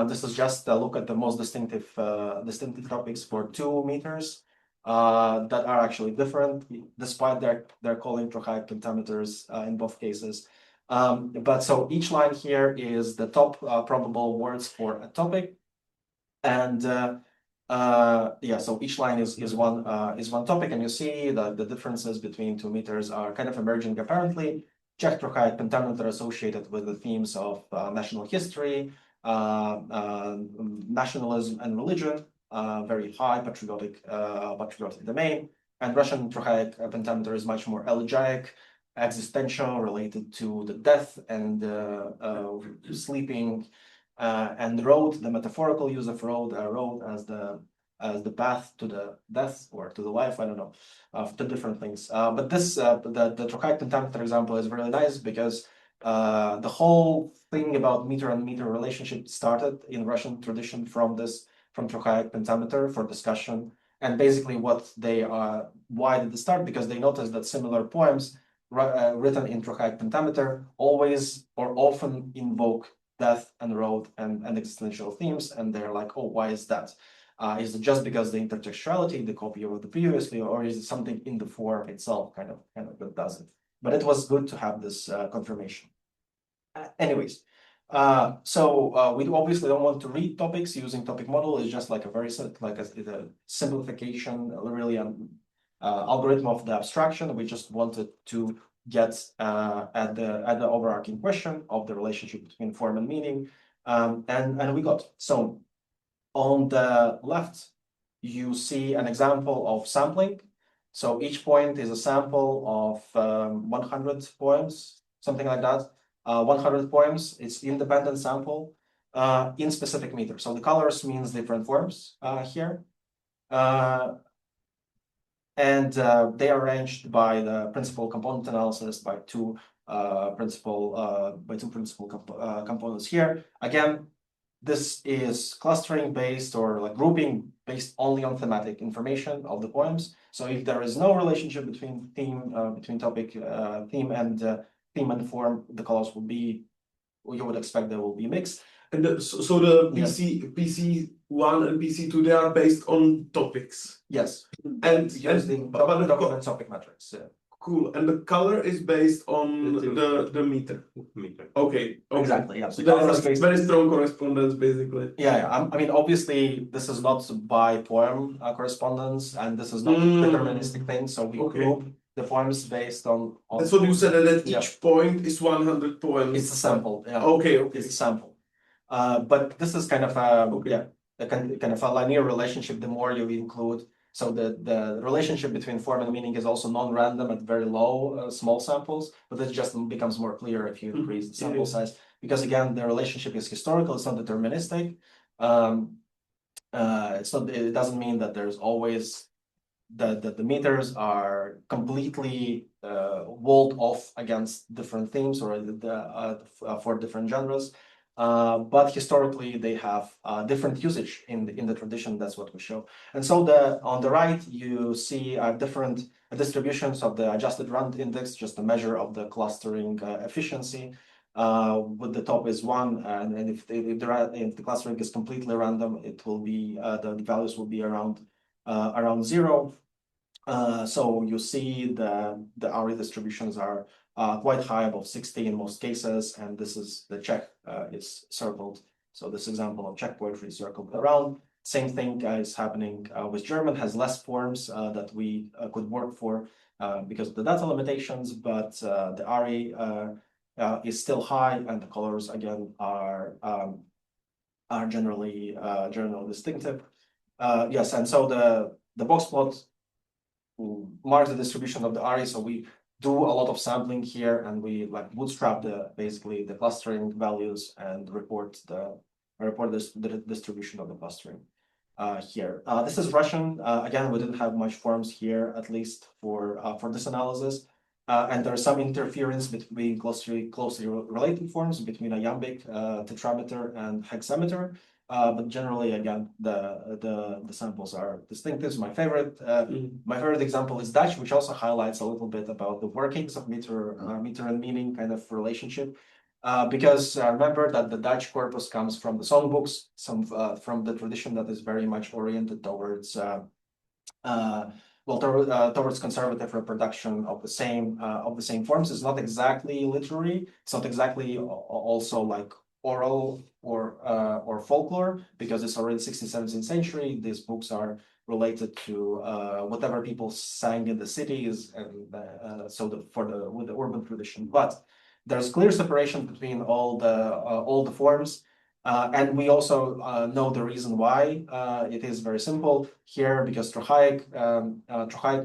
This is just a look at the most distinctive topics for 2 meters that are actually different, despite their calling trochaic pentameters in both cases. But so each line here is the top probable words for a topic, and so each line is one topic, and you see that the differences between 2 meters are kind of emerging apparently. Czech trochaic pentameter associated with the themes of national history, nationalism and religion, very high patriotic domain, and Russian trochaic pentameter is much more elegiac, existential, related to the death and sleeping, and road, the metaphorical use of road as the path to the death or to the life, I don't know, to different things. But this the trochaic pentameter example is really nice because the whole thing about meter and meter relationship started in Russian tradition from trochaic pentameter for discussion. And basically why did they start? Because they noticed that similar poems written in trochaic pentameter always or often invoke death and road and existential themes. And they're like, oh, why is that? Is it just because the intertextuality, the copy over the previously, or is it something in the form itself kind of that does it? But it was good to have this confirmation. Anyways, so we obviously don't want to read topics using topic model. It's just like a simplification, really algorithm of the abstraction. We just wanted to get at the overarching question of the relationship between form and meaning, and we got. So on the left, you see an example of sampling. So each point is a sample of 100 poems, something like that. 100 poems, it's independent sample in specific meter. So the colors means different forms here. And they are arranged by the principal component analysis by two principal components here. Again, this is clustering based or like grouping based only on thematic information of the poems. So if there is no relationship between theme and form, the colors will be, you would expect they will be mixed. And so the PC1 and PC2, they are based on topics. Yes. And Using but document topic metrics. Yeah. cool. And the color is based on the meter. Okay. Exactly. Yeah. So The color there is is based- very strong correspondence, basically. Yeah. I mean, obviously, this is not by poem correspondence, and this is not Mm. deterministic thing. So we Okay. group the poems based on. That's what you said, that Yeah. each point is 100 poems. It's a sample. Yeah. Okay. It's a sample. But this is kind of a kind of a linear relationship. The more you include, so the relationship between form and meaning is also non-random at very low small samples. But it just becomes more clear if you increase the sample size, because again, the relationship is historical. It's not deterministic. It's not. It doesn't mean that there's always that the meters are completely walled off against different themes or for different genres. But historically, they have different usage in the tradition. That's what we show. And so on the right, you see different distributions of the adjusted rand index, just a measure of the clustering efficiency. With the top is 1, and if the clustering is completely random, it will be the values will be around 0. So you see the RE distributions are quite high, above 60 in most cases, and this is the Czech is circled. So this example of Czech poetry is circled around. Same thing is happening with German, has less forms that we could work for because of the data limitations, but the RE is still high, and the colors again are generally distinctive. Yes, and so the box plot marks the distribution of the RE. So we do a lot of sampling here, and we like bootstrap basically the clustering values and report the distribution of the clustering here. This is Russian. Again, we didn't have much forms here, at least for this analysis. And there's some interference between closely related forms between iambic, tetrameter, and hexameter. But generally, again, the samples are distinctive. My favorite example is Dutch, which also highlights a little bit about the workings of meter and meaning kind of relationship. Because remember that the Dutch corpus comes from the songbooks, from the tradition that is very much oriented towards towards conservative reproduction of the same forms. It's not exactly literary. It's not exactly also like oral or folklore, because it's already 16th, 17th century. These books are related to whatever people sang in the cities, and with the urban tradition. But there's clear separation between all the forms. And we also know the reason why. It is very simple here, because trochaic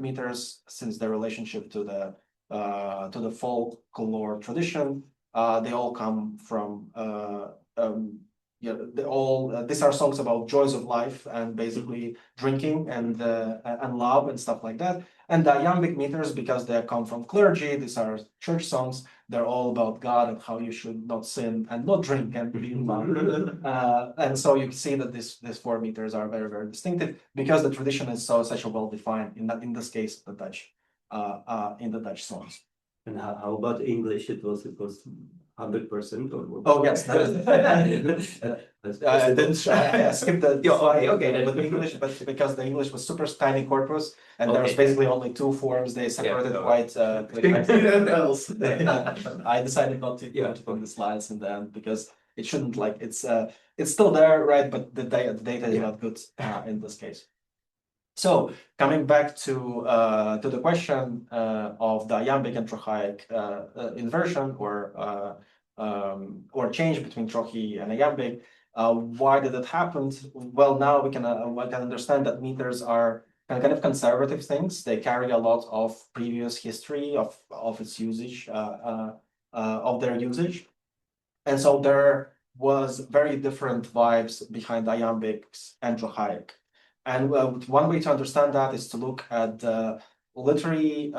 meters, since their relationship to the folklore tradition, they all come from these are songs about joys of life and basically drinking and love and stuff like that. And the iambic meters, because they come from clergy, these are church songs. They're all about God and how you should not sin and not drink and be in love. And so you can see that these 4 meters are very, very distinctive, because the tradition is such a well defined in this case the Dutch in the Dutch songs. And how about English? It was 100% or oh yes, that is I skipped the okay, but English, but because the English was super tiny corpus, and there was basically only 2 forms, they separated quite else. I decided not to put the slides in the end, because it shouldn't, like, it's still there, right? But the data is not good in this case. So coming back to the question of the iambic and trochaic inversion or change between trochai and iambic, why did it happen? Well, now we can understand that meters are kind of conservative things. They carry a lot of previous history of its usage, of their usage, and so there was very different vibes behind iambics and trochaic. And one way to understand that is to look at the European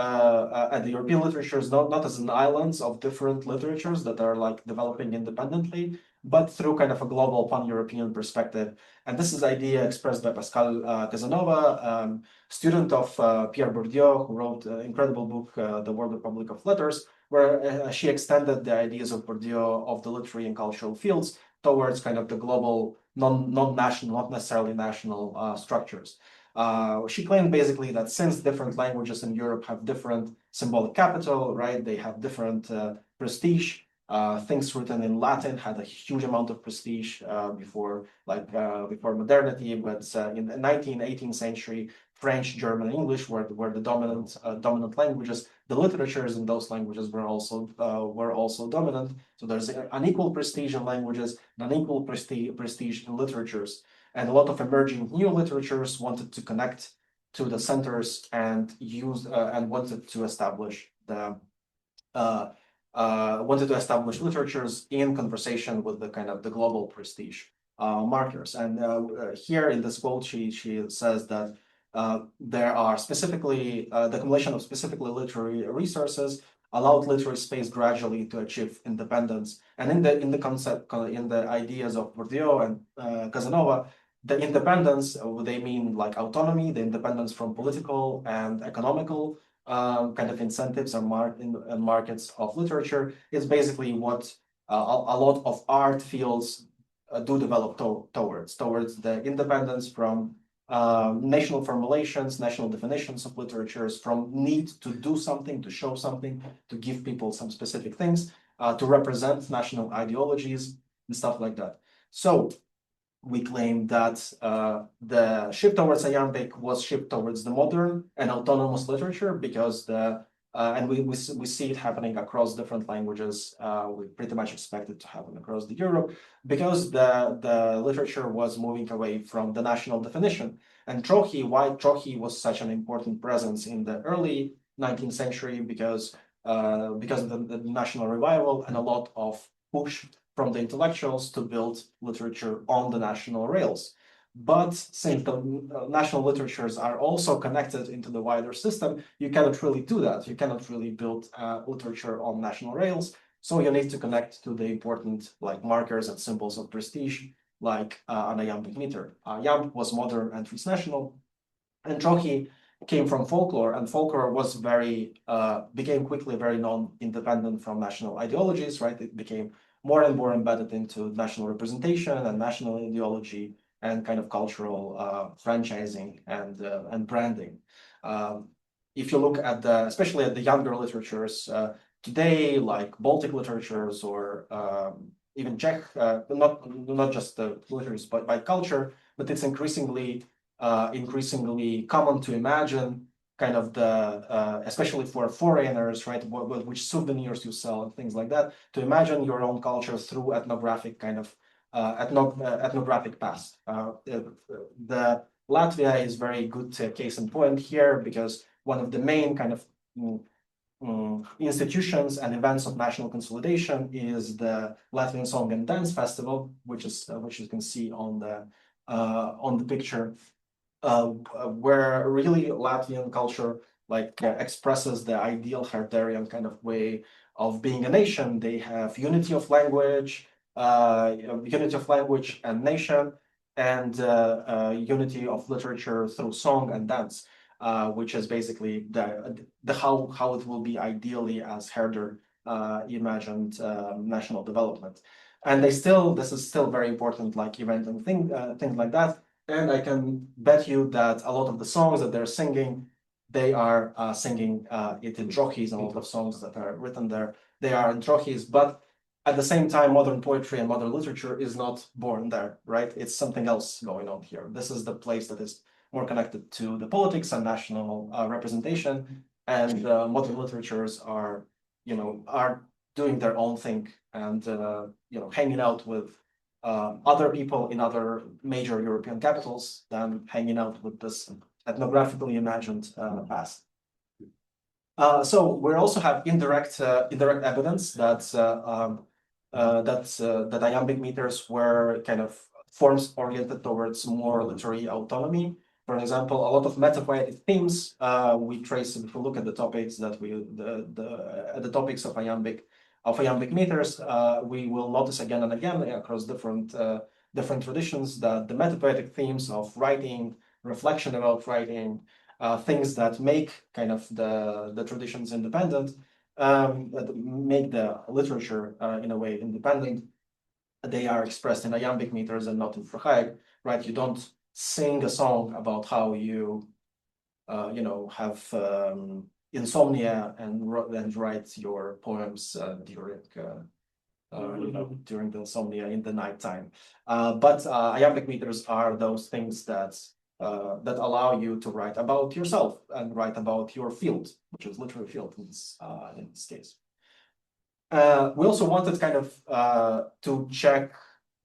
literatures, not as an islands of different literatures that are like developing independently, but through kind of a global pan-European perspective. And this is the idea expressed by Pascal Casanova, student of Pierre Bourdieu, who wrote an incredible book, The World Republic of Letters, where she extended the ideas of Bourdieu of the literary and cultural fields towards kind of the global, non-national, not necessarily national structures. She claimed basically that since different languages in Europe have different symbolic capital, right? They have different prestige. Things written in Latin had a huge amount of prestige before modernity, but in the 19th, 18th century, French, German, English were the dominant languages. The literatures in those languages were also dominant. So there's an unequal prestige in languages, an unequal prestige in literatures, and a lot of emerging new literatures wanted to connect to the centers and wanted to establish literatures in conversation with the kind of the global prestige markers. And here in this quote, she says that there are specifically the accumulation of specifically literary resources allowed literary space gradually to achieve independence. And in the ideas of Bourdieu and Casanova, the independence, they mean like autonomy, the independence from political and economical kind of incentives and markets of literature is basically what a lot of art fields do develop towards the independence from national formulations, national definitions of literatures, from need to do something, to show something, to give people some specific things, to represent national ideologies and stuff like that. So we claim that the shift towards iambic was shift towards the modern and autonomous literature because and we see it happening across different languages. We pretty much expect it to happen across the Europe because the literature was moving away from the national definition. And why Trochee was such an important presence in the early 19th century because of the national revival and a lot of push from the intellectuals to build literature on the national rails. But since the national literatures are also connected into the wider system, you cannot really do that. You cannot really build literature on national rails. So you need to connect to the important like markers and symbols of prestige, like an iambic meter. Iambic was modern and transnational, and Trochee came from folklore, and folklore was became quickly very non-independent from national ideologies, right? It became more and more embedded into national representation and national ideology and kind of cultural franchising and branding. If you look at especially at the younger literatures today, like Baltic literatures or even Czech, not just the literatures but by culture, but it's increasingly common to imagine kind of especially for foreigners, right, which souvenirs you sell and things like that, to imagine your own culture through ethnographic kind of ethnographic past. The Latvia is very good case in point here because one of the main kind of institutions and events of national consolidation is the Latvian Song and Dance Festival, which you can see on the picture. Where really Latvian culture expresses the ideal Herderian kind of way of being a nation. They have unity of language and nation, and unity of literature through song and dance, which is basically the how it will be ideally as Herder imagined national development. And this is still very important, like event and things like that. And I can bet you that a lot of the songs that they're singing, they are singing it in Trochees, and a lot of songs that are written there, they are in Trochees. But at the same time, modern poetry and modern literature is not born there, right? It's something else going on here. This is the place that is more connected to the politics and national representation, and modern literatures are doing their own thing and hanging out with other people in other major European capitals than hanging out with this ethnographically imagined past. So we also have indirect evidence that iambic meters were kind of forms oriented towards more literary autonomy. For example, a lot of metapoetic themes we trace. If we look at the topics the topics of iambic meters, we will notice again and again across different traditions that the metapoetic themes of writing, reflection about writing, things that make kind of the traditions independent, that make the literature in a way independent, they are expressed in iambic meters and not in Frachaic, right? You don't sing a song about how you, have insomnia and write your poems during the insomnia in the nighttime. But iambic meters are those things that allow you to write about yourself and write about your field, which is literary field in this case. We also wanted kind of to check.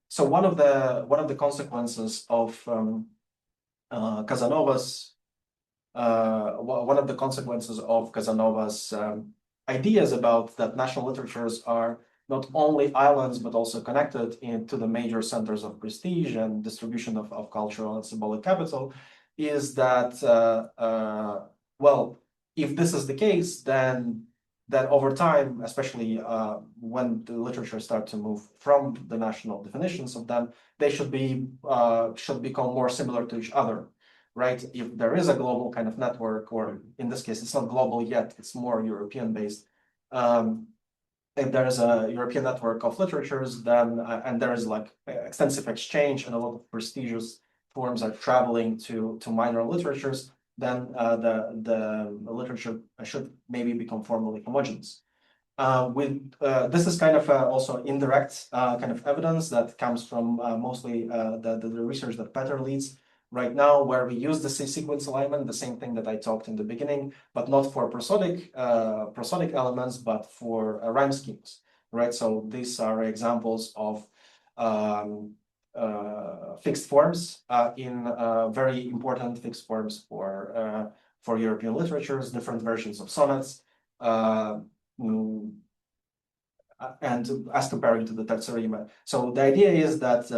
So one of the consequences of Casanova's ideas about that national literatures are not only islands but also connected into the major centers of prestige and distribution of cultural and symbolic capital is that well, if this is the case, then that over time, especially when the literature start to move from the national definitions of them, they should become more similar to each other, right? If there is a global kind of network, or in this case, it's not global yet, it's more European based. If there is a European network of literatures, then and there is like extensive exchange and a lot of prestigious forms are traveling to minor literatures, then the literature should maybe become formally homogeneous. This is kind of also indirect kind of evidence that comes from mostly the research that Peter leads right now, where we use the sequence alignment, the same thing that I talked in the beginning, but not for prosodic elements, but for rhyme schemes, right? So these are examples of fixed forms in very important fixed forms for European literatures, different versions of sonnets, and as comparing to the terza rima. So the idea is that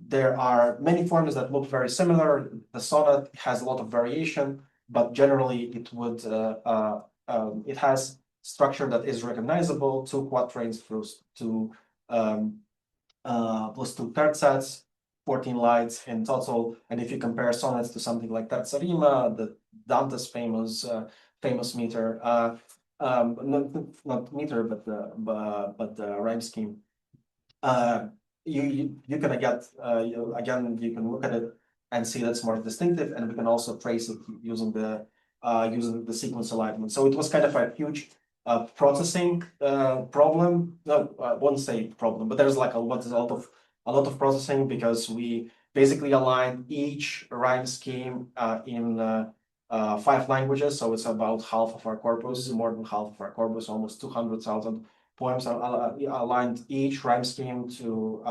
there are many forms that look very similar. The sonnet has a lot of variation, but generally it has structure that is recognizable: 2 quatrains plus 2 terzats, 14 lines in total. And if you compare sonnets to something like terza rima, the Dante's famous meter, not meter, but the rhyme scheme, you can get again, you can look at it and see that's more distinctive, and we can also trace it using the sequence alignment. So it was kind of a huge processing problem. No, I won't say problem, but there's like a lot of processing, because we basically aligned each rhyme scheme in 5 languages. So it's about half of our corpus, more than half of our corpus, almost 200,000 poems are aligned each rhyme scheme to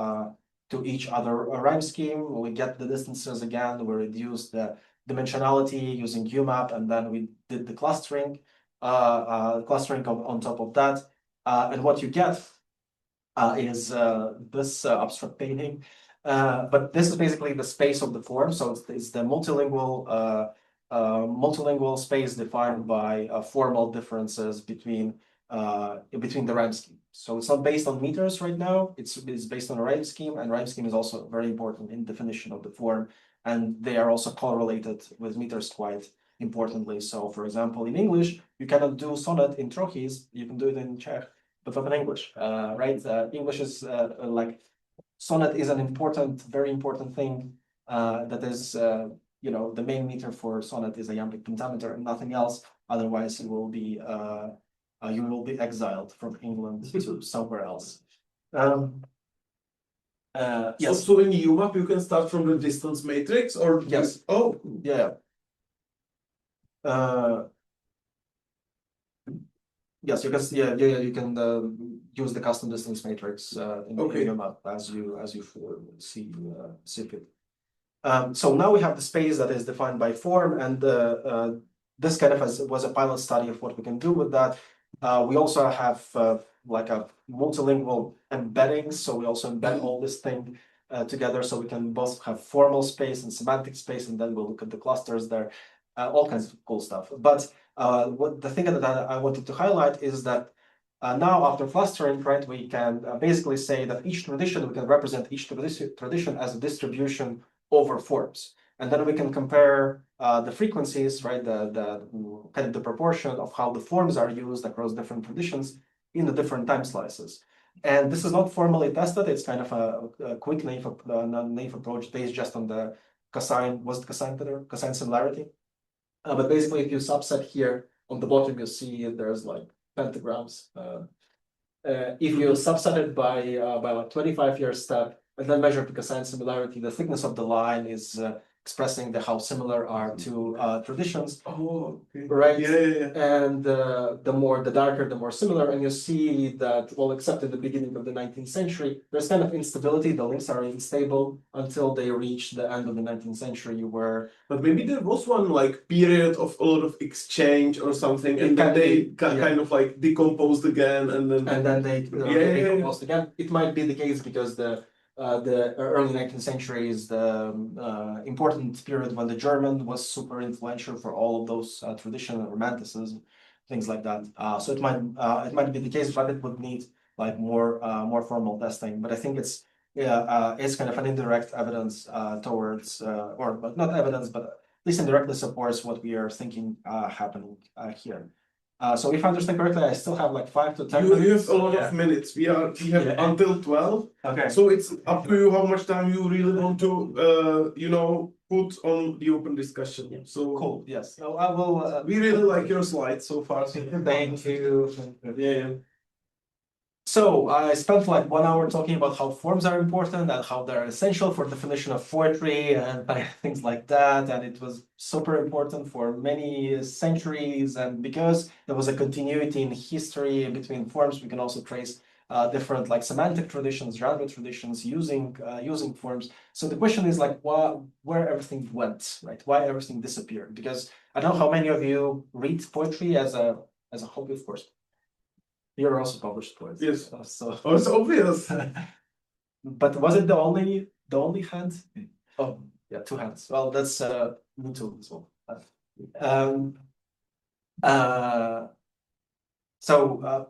each other rhyme scheme. We get the distances again. We reduce the dimensionality using UMAP, and then we did the clustering on top of that. And what you get is this abstract painting. But this is basically the space of the form. So it's the multilingual space defined by formal differences between the rhyme scheme. So it's not based on meters right now. It's based on a rhyme scheme, and rhyme scheme is also very important in definition of the form, and they are also correlated with meters quite importantly. So, for example, in English, you cannot do sonnet in trochis. You can do it in Czech, but not in English, right? English is like sonnet is an important, very important thing. That is, the main meter for sonnet is iambic pentameter and nothing else. Otherwise, you will be exiled from England to somewhere else. Yes. So in UMAP, you can start from the distance matrix, or yes. Oh, yeah. Yes, you can. You can use the custom distance matrix in UMAP as you see fit. So now we have the space that is defined by form, and this kind of was a pilot study of what we can do with that. We also have like a multilingual embedding, so we also embed all this thing together, so we can both have formal space and semantic space, and then we'll look at the clusters there, all kinds of cool stuff. But the thing that I wanted to highlight is that now after clustering, right, we can basically say that each tradition, we can represent each tradition as a distribution over forms, and then we can compare the frequencies, right, the kind of the proportion of how the forms are used across different traditions in the different time slices. And this is not formally tested. It's kind of a quick naive approach based just on the cosine, what's the cosine there? Cosine similarity. But basically, if you subset here on the bottom, you see there's like pentagrams. If you subset it by like 25-year step and then measure the cosine similarity, the thickness of the line is expressing how similar are two traditions. Oh, okay. Right. Yeah. And the darker, the more similar. And you see that, well, except in the beginning of the 19th century, there's kind of instability. The links are unstable until they reach the end of the 19th century, where. But maybe there was one like period of a lot of exchange or something, and then they kind of like decomposed again, and then they decomposed again. It might be the case because the early 19th century is the important period when the German was super influential for all of those traditional romanticism, things like that. So it might be the case, but it would need like more formal testing. But I think it's kind of an indirect evidence towards, but not evidence, but at least indirectly supports what we are thinking happening here. So if I understand correctly, I still have like 5 to 10 minutes. You have a lot of minutes. We have until 12. Okay. So it's up to you how much time you really want to, put on the open discussion. Yeah. So Cool. Yes. So I will. We really like your slides so far. Thank you. Yeah. So I spent like 1 hour talking about how forms are important and how they're essential for definition of poetry and things like that. And it was super important for many centuries. And because there was a continuity in history between forms, we can also trace different like semantic traditions, genre traditions using forms. So the question is like, where everything went, right? Why everything disappeared? Because I don't know how many of you read poetry as a hobby, of course. You're also published poets. Yes. So It's obvious. but was it the only hand? Oh, yeah, 2 hands. Well, that's me too as well. So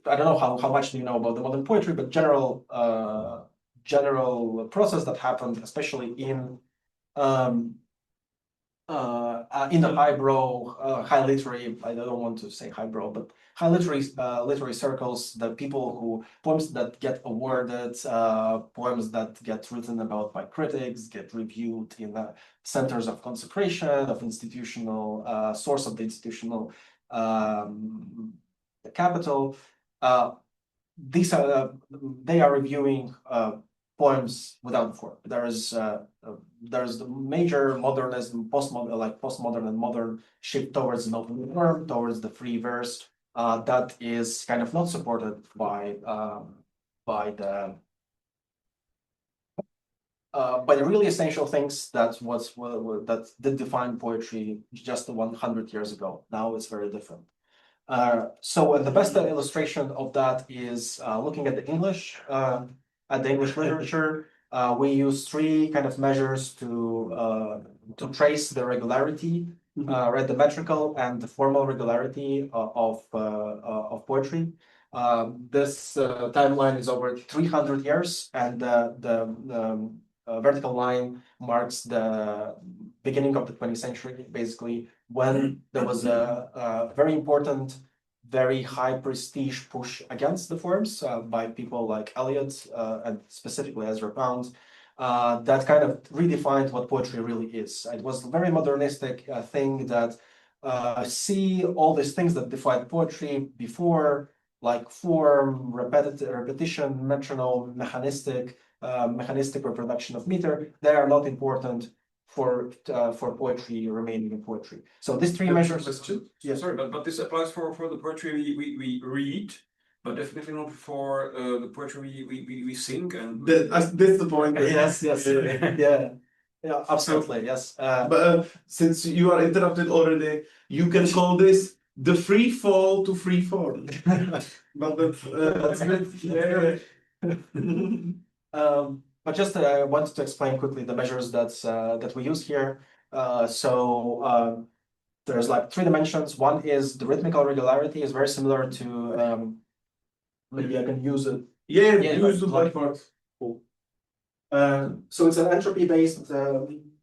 I don't know how much do you know about the modern poetry, but general process that happened, especially in the highbrow, high literary, I don't want to say highbrow, but high literary circles, the poems that get awarded, poems that get written about by critics, get reviewed in the centers of consecration, of institutional, source of the institutional capital. They are reviewing poems without form. There's the major modernism, postmodern and modern shift towards an open form, towards the free verse. That is kind of not supported by the really essential things that did define poetry just 100 years ago. Now it's very different. So the best illustration of that is looking at the English literature. We use 3 kind of measures to trace the regularity, right? The metrical and the formal regularity of poetry. This timeline is over 300 years, and the vertical line marks the beginning of the 20th century, basically, when there was a very important, very high prestige push against the forms by people like Eliot and specifically Ezra Pound. That kind of redefined what poetry really is. It was a very modernistic thing that see all these things that defined poetry before, like form, repetition, metronome, mechanistic reproduction of meter. They are not important for poetry remaining in poetry. So these 3 measures. Yes. Sorry, but this applies for the poetry we read, but definitely not for the poetry we sing and. That's the point. Yes. Yeah, absolutely. Yes. But since you are interrupted already, you can call this the free fall to free form. But that's good. But just I wanted to explain quickly the measures that we use here. So there's like 3 dimensions. One is the rhythmical regularity, is very similar to maybe I can use it. Yeah, use the blackboard. Cool. So it's an entropy-based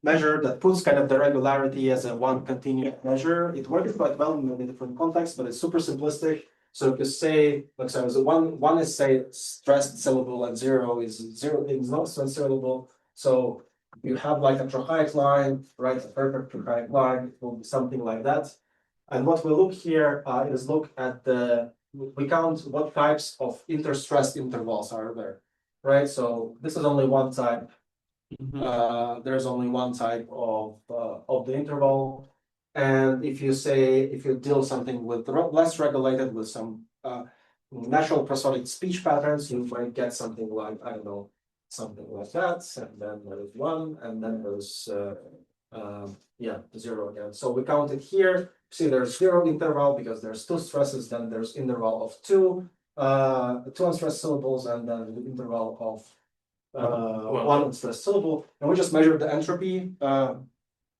measure that puts kind of the regularity as a one continuous measure. It works quite well in many different contexts, but it's super simplistic. So if you say, like, so one is say stressed syllable and zero is not stressed syllable. So you have like a trochaic line, right? A perfect trochaic line, it will be something like that. And what we look here is look at we count what types of interstressed intervals are there, right? So this is only one type. There's only one type of the interval. And if you deal something with less regulated with some natural prosodic speech patterns, you might get something like, I don't know, something like that. And then there's one, and then there's zero again. So we count it here. See, there's zero interval because there's two stresses, then there's interval of two unstressed syllables, and then the interval of one unstressed syllable, and we just measure the entropy.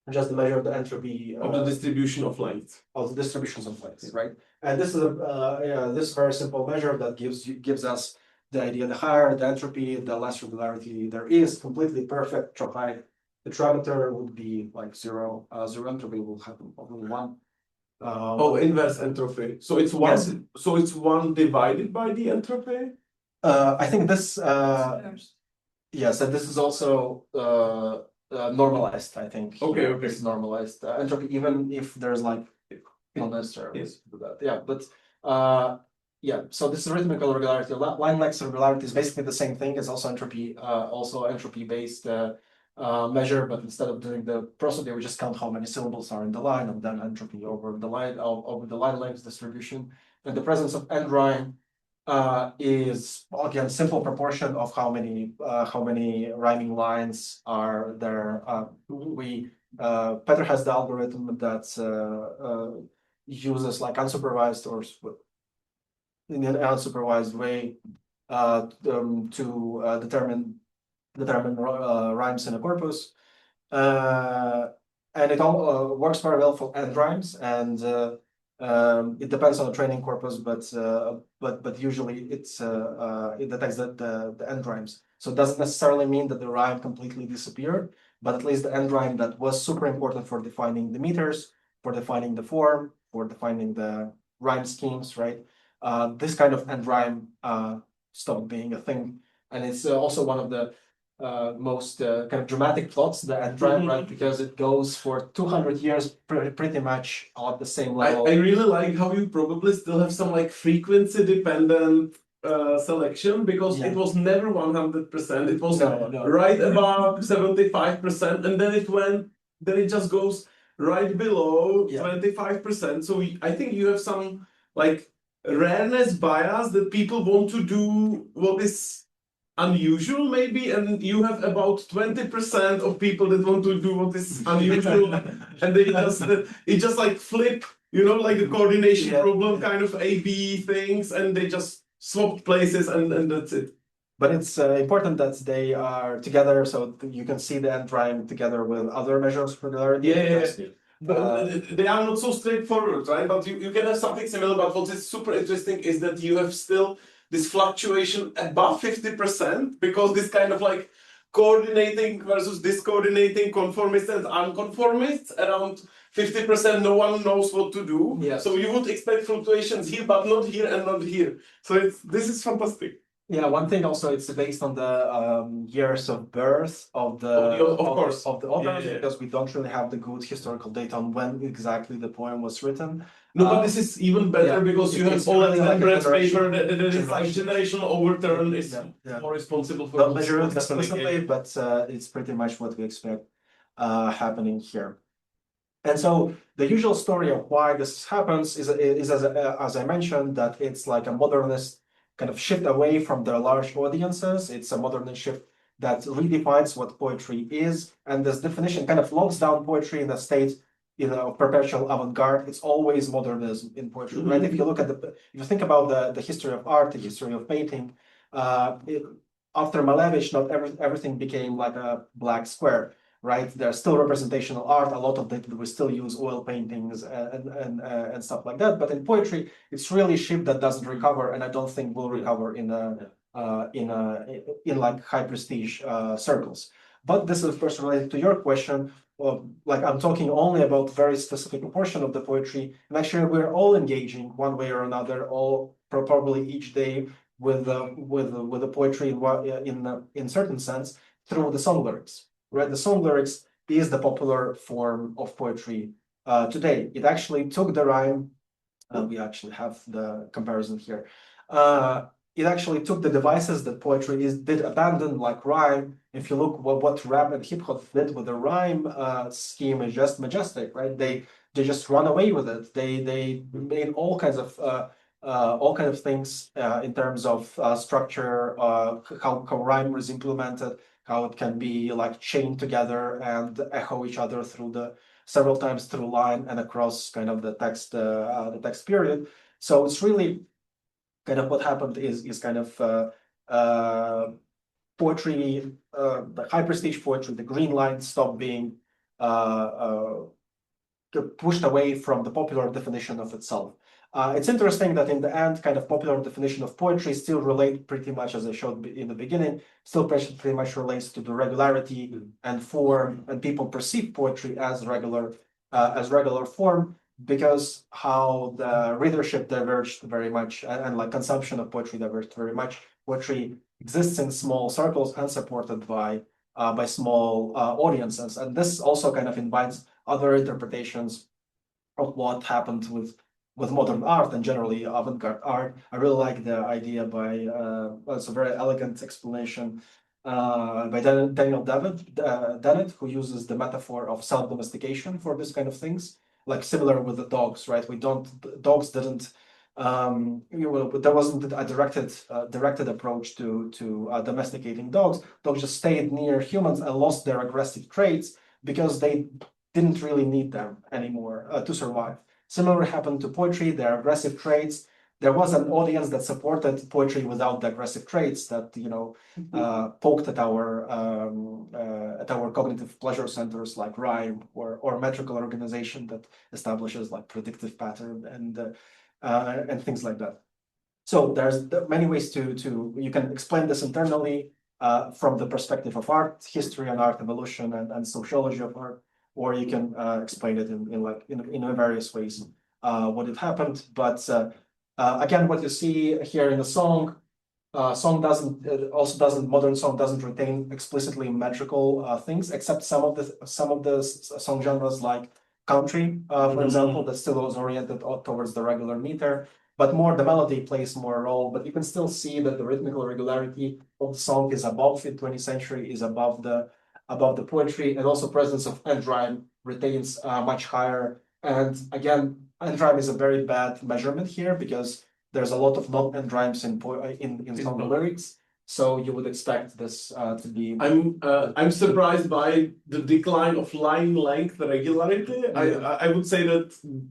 Just measure the entropy of the distribution of length. Of the distributions of length, right? And this is this very simple measure that gives us the idea: the higher the entropy, the less regularity there is. Completely perfect trochaic tetrameter would be like zero. Zero entropy will have only one. Inverse entropy. So it's one. Yes. So it's one divided by the entropy. I think this. Yes, and this is also normalized. I think. Okay. It's normalized entropy, even if there's like not necessarily that. Yeah, but so this is rhythmical regularity. Line length regularity is basically the same thing. It's also entropy based measure, but instead of doing the prosody, we just count how many syllables are in the line, and then entropy over the line length distribution. And the presence of end rhyme is again simple proportion of how many rhyming lines are there. Peter has the algorithm that uses like unsupervised or in an unsupervised way to determine rhymes in a corpus, and it all works very well for end rhymes, and it depends on the training corpus, but usually it detects the end rhymes. So it doesn't necessarily mean that the rhyme completely disappeared, but at least the end rhyme that was super important for defining the meters, for defining the form, for defining the rhyme schemes, right? This kind of end rhyme stopped being a thing, and it's also one of the most kind of dramatic plots, the end rhyme, right? Because it goes for 200 years pretty much at the same level. I really like how you probably still have some like frequency dependent selection, because it was never 100%. It was right above 75%, and then it just goes right below 25%. So I think you have some like rareness bias that people want to do what is unusual maybe, and you have about 20% of people that want to do what is unusual, and they just like flip, like a coordination problem kind of A/B things, and they just swap places, and that's it. But it's important that they are together, so you can see the end rhyme together with other measures of regularity. But they are not so straightforward, right? But you can have something similar, but what is super interesting is that you have still this fluctuation above 50%, because this kind of like coordinating versus discoordinating, conformists and unconformists, around 50%, no one knows what to do. Yes. So you would expect fluctuations here, but not here and not here. So this is fantastic. Yeah, one thing also, it's based on the years of birth of the authors, because we don't really have the good historical data on when exactly the poem was written. No, but this is even better because you have all that Lembert's paper that is like generational overturn is more responsible for. Don't measure it explicitly, but it's pretty much what we expect happening here. And so the usual story of why this happens is as I mentioned, that it's like a modernist kind of shift away from the large audiences. It's a modernist shift that redefines what poetry is, and this definition kind of locks down poetry in a state, of perpetual avant-garde. It's always modernism in poetry, right? If you look at if you think about the history of art, the history of painting, after Malevich, not everything became like a black square, right? There's still representational art. A lot of it we still use oil paintings and stuff like that. But in poetry, it's really a ship that doesn't recover, and I don't think will recover in like high prestige circles. but this is of course related to your question. Like I'm talking only about very specific portion of the poetry, and actually we're all engaging one way or another, all probably each day with the poetry in certain sense through the song lyrics. Right, the song lyrics is the popular form of poetry today. It actually took the rhyme. We actually have the comparison here. It actually took the devices that poetry did abandon, like rhyme. If you look what rap and hip hop did with the rhyme scheme, is just majestic, right? They just run away with it. They made all kinds of things in terms of structure, how rhyme was implemented, how it can be like chained together and echo each other through the several times through line and across kind of the text period. So it's really kind of what happened is kind of poetry, the high prestige poetry, the green line stopped being pushed away from the popular definition of itself. It's interesting that in the end, kind of popular definition of poetry still relate pretty much, as I showed in the beginning, still pretty much relates to the regularity and form, and people perceive poetry as regular form, because how the readership diverged very much and like consumption of poetry diverged very much. Poetry exists in small circles and supported by small audiences, and this also kind of invites other interpretations of what happened with modern art and generally avant-garde art. I really like the idea by it's a very elegant explanation by Daniel Dennett, who uses the metaphor of self-domestication for this kind of things, like similar with the dogs, right? Dogs didn't, there wasn't a directed approach to domesticating dogs. Dogs just stayed near humans and lost their aggressive traits because they didn't really need them anymore to survive. Similar happened to poetry, their aggressive traits. There was an audience that supported poetry without the aggressive traits that poked at our cognitive pleasure centers like rhyme or metrical organization that establishes like predictive pattern and things like that. So there's many ways to you can explain this internally from the perspective of art history and art evolution and sociology of art, or you can explain it in various ways what it happened. But again, what you see here in the song modern song doesn't retain explicitly metrical things, except some of the song genres like country, for example, that still was oriented towards the regular meter, but more the melody plays more role. But you can still see that the rhythmical regularity of the song is above in 20th century, is above the poetry, and also presence of end rhyme retains much higher. And again, end rhyme is a very bad measurement here because there's a lot of non-end rhymes in song lyrics. So you would expect this to be. I'm surprised by the decline of line length regularity. I would say that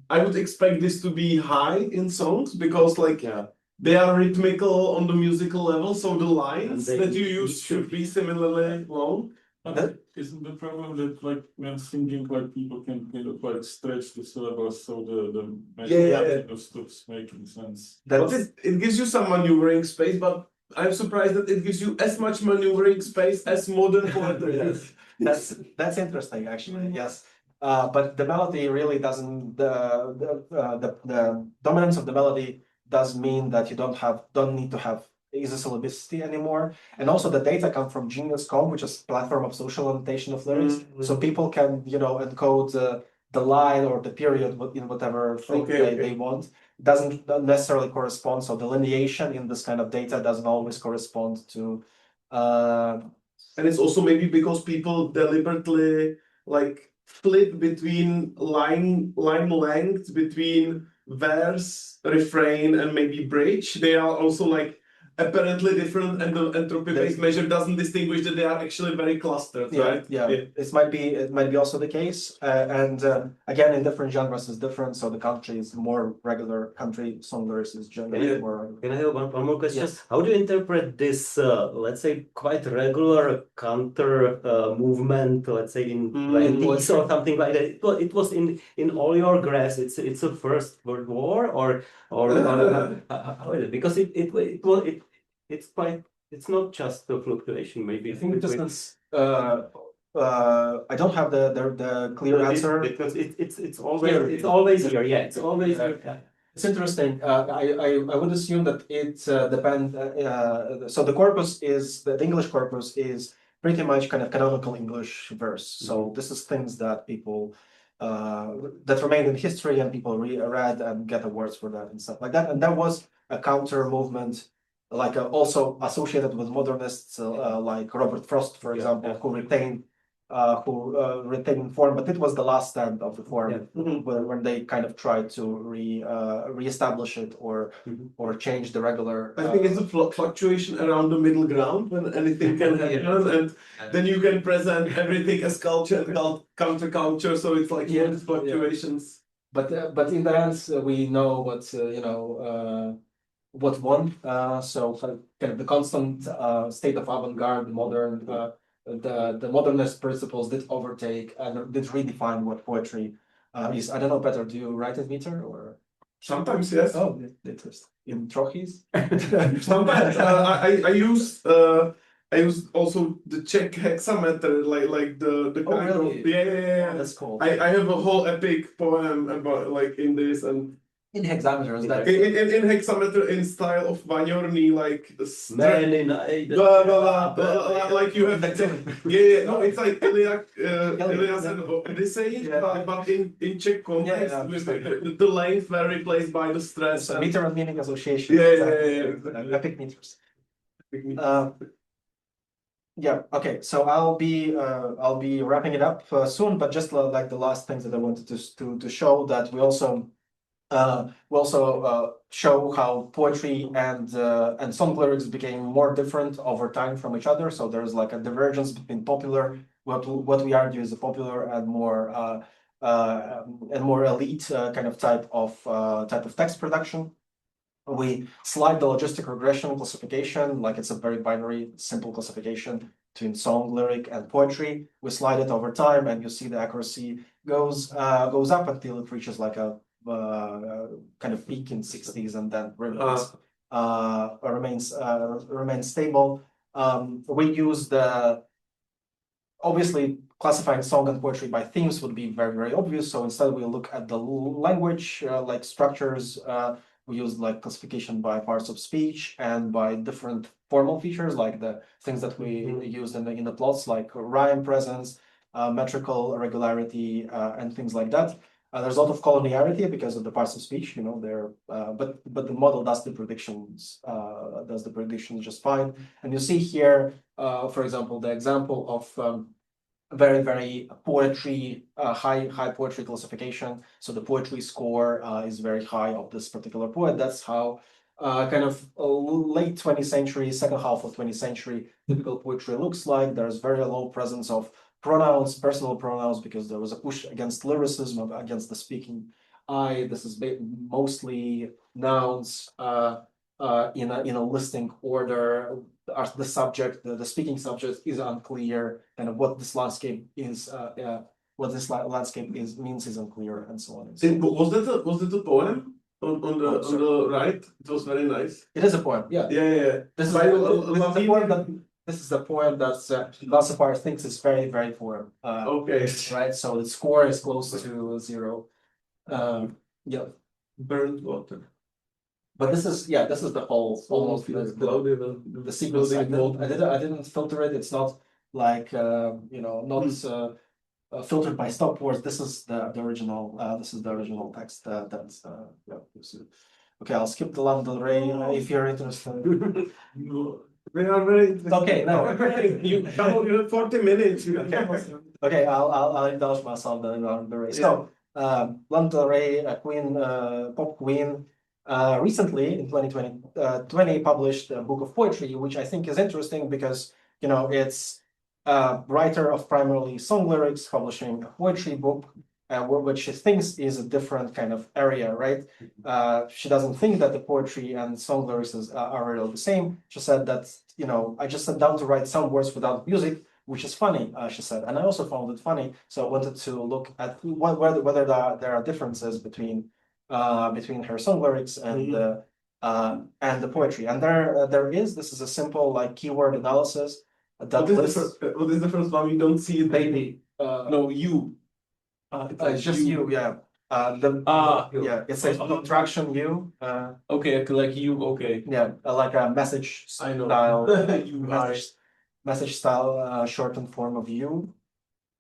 I would expect this to be high in songs because they are rhythmical on the musical level, so the lines that you use should be similarly long. But isn't the problem that like when singing, like people can kind of like stretch the syllables so the melody stops making sense? But it gives you some maneuvering space, but I'm surprised that it gives you as much maneuvering space as modern poetry. Yes. That's interesting, actually. Yes, but the melody really doesn't. The dominance of the melody does mean that you don't need to have isosyllabicity anymore, and also the data come from Genius.com, which is a platform of social annotation of lyrics. So people can encode the line or the period in whatever thing they want. Doesn't necessarily correspond. So the lineation in this kind of data doesn't always correspond to. And it's also maybe because people deliberately flip between line length between verse, refrain, and maybe bridge. They are also apparently different, and the entropy-based measure doesn't distinguish that they are actually very clustered, right? Yeah. It might be also the case, and again, in different genres is different. So the country is more regular. Country song lyrics is generally more. Can I have one more question? Yes. How do you interpret this, let's say, quite regular counter movement, let's say in 20s or something like that? It was in all your graphs. It's a First World War or how is it? Because it's not just a fluctuation. Maybe I think it just I don't have the clear answer. Because it's always here. Yeah, it's always here. Yeah. It's interesting. I would assume that it depends. So the corpus is the English corpus is pretty much kind of canonical English verse. So this is things that people that remain in history and people read and get awards for that and stuff like that. And that was a counter movement, like also associated with modernists like Robert Frost, for example, who retained form, but it was the last stand of the form when they kind of tried to reestablish it or change the regular. I think it's a fluctuation around the middle ground when anything can happen, and then you can present everything as culture and counterculture. So it's like fluctuations. But in the end, we know what what won. So kind of the constant state of avant-garde, modern. The modernist principles did overtake and did redefine what poetry is. I don't know, Peter, do you write in meter or? Sometimes, yes. Oh, interesting. In trochees? Sometimes I use also the Czech hexameter, like the kind really? of yeah. That's cool. I have a whole epic poem about like in this and. In hexameter, is that? In hexameter, in style of Vagnoni, like Man in blah, blah, blah, like you have no, it's like Ilias and Odyssey, but in Czech context, with the length were replaced by the stress. So meter and meaning association. Yeah. Epic meters. Yeah. Okay. So I'll be wrapping it up soon, but just like the last things that I wanted to show that we also show how poetry and song lyrics became more different over time from each other. So there's like a divergence between popular, what we argue is a popular and more elite kind of type of text production. We slide the logistic regression classification, like it's a very binary, simple classification between song, lyric, and poetry. We slide it over time, and you see the accuracy goes up until it reaches like a kind of peak in 60s and then remains stable. We use obviously classifying song and poetry by themes would be very, very obvious. So instead we look at the language, like structures. We use like classification by parts of speech and by different formal features, like the things that we use in the plots, like rhyme presence, metrical regularity, and things like that. There's a lot of collinearity because of the parts of speech, but the model does the predictions just fine. And you see here, for example, the example of very, very poetry, high poetry classification. So the poetry score is very high of this particular poet. That's how kind of late 20th century, second half of 20th century typical poetry looks like. There's very low presence of pronouns, personal pronouns, because there was a push against lyricism, against the speaking I. This is mostly nouns in a listing order. The subject, the speaking subject is unclear, and what this landscape is, means is unclear, and so on. Was that a poem on the right? It was very nice. It is a poem. Yeah. This is the poem that classifier thinks is very, very poem. Okay. Right. So the score is close to 0. Yeah. Burnt water. But this is the whole almost the sequence. I didn't filter it. It's not like filtered by stop words. This is the original. This is the original text. Okay, I'll skip the Lana Del Rey if you're interested. We are very okay. No, you have 40 minutes. Okay, I'll indulge myself in Lana Del Rey. So Lana Del Rey, a queen, pop queen. Recently in 2020 published a book of poetry, which I think is interesting because it's a writer of primarily song lyrics publishing a poetry book, which she thinks is a different kind of area, right? She doesn't think that the poetry and song lyrics are really the same. She said that I just sat down to write some words without music, which is funny, she said, and I also found it funny. So I wanted to look at whether there are differences between her song lyrics and the poetry, and there is. This is a simple like keyword analysis. that lists What is the first one? We don't see it. baby. No, you. It's just you, yeah. Yeah, it says contraction you. Okay, like you. Okay. Yeah, like a message I know. style. You are. Message style shortened form of you.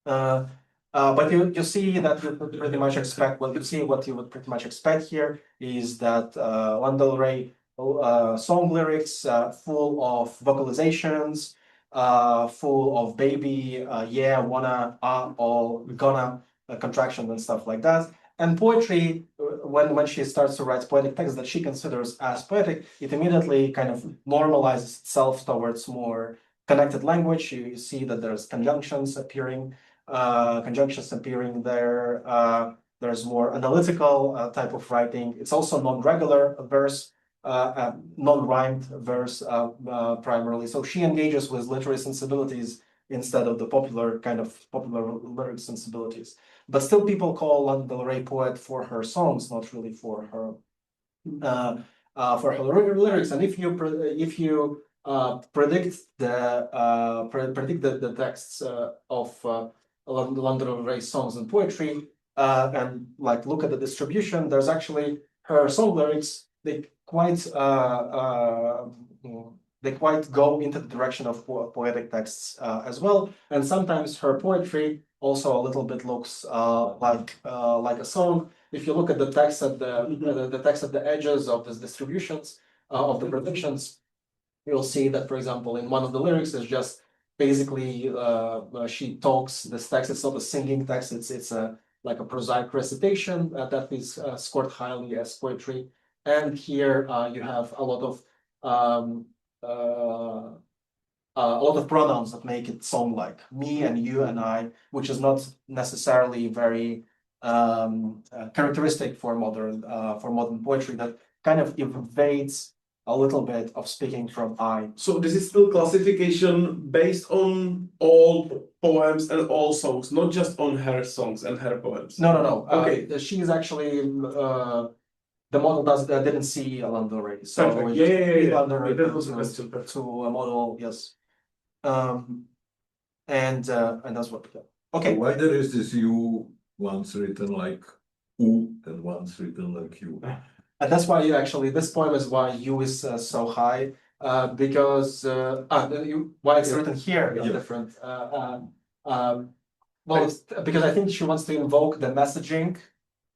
But you see that you would pretty much expect, well, you see what you would pretty much expect here is that Lana Del Rey song lyrics full of vocalizations, full of baby, yeah, wanna, all, gonna, contraction and stuff like that. And poetry, when she starts to write poetic text that she considers as poetic, it immediately kind of normalizes itself towards more connected language. You see that there's conjunctions appearing there. There's more analytical type of writing. It's also non-regular verse, non-rhymed verse primarily. So she engages with literary sensibilities instead of the popular lyric sensibilities. But still, people call Lana Del Rey poet for her songs, not really for her lyrics. And if you predict the texts of Lana Del Rey songs and poetry, and like look at the distribution, there's actually her song lyrics. They quite go into the direction of poetic texts as well, and sometimes her poetry also a little bit looks like a song. If you look at the text at the text at the edges of these distributions of the predictions, you'll see that, for example, in one of the lyrics is just basically she talks. This text, it's not a singing text, it's like a prosaic recitation that is scored highly as poetry. And here you have a lot of pronouns that make it sound like me and you and I, which is not necessarily very characteristic for modern poetry. That kind of evades a little bit of speaking from I. So this is still classification based on all poems and all songs, not just on her songs and her poems. No. Okay. She is actually the model didn't see Lana Del Rey. So Perfect. Yeah. That was a question. To a model, yes. And that's what. Okay. Why there is this you once written like U and once written like you? And that's why this poem is why U is so high, because why it's written here is different. Well, it's because I think she wants to invoke the messaging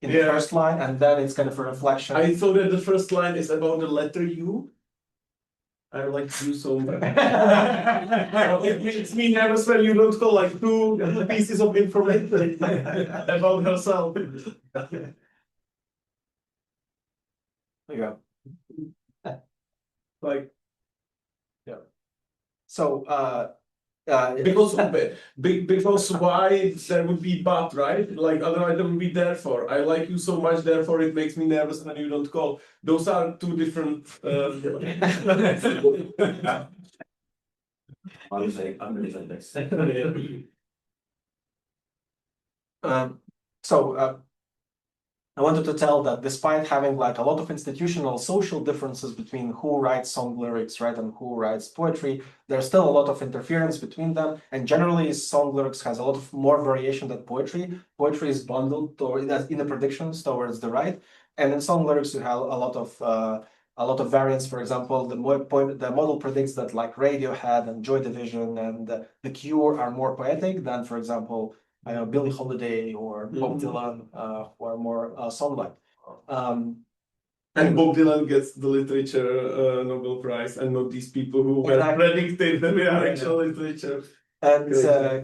in the first line, and then it's kind of a reflection. I thought that the first line is about the letter U. I like you so much. It makes me nervous when you don't call like two pieces of information about herself. Yeah. Like, yeah. So, because why there would be but, right? Like otherwise there would be therefore. I like you so much, therefore it makes me nervous when you don't call. Those are two different. I wanted to tell that despite having like a lot of institutional social differences between who writes song lyrics, right, and who writes poetry, there's still a lot of interference between them. And generally, song lyrics has a lot of more variation than poetry. Poetry is bundled in the predictions towards the right, and in song lyrics you have a lot of variance. For example, the model predicts that like Radiohead and Joy Division and The Cure are more poetic than, for example, Billie Holiday or Bob Dylan, who are more song-like. And Bob Dylan gets the literature Nobel Prize, and not these people who were predicted that we are actual literature. And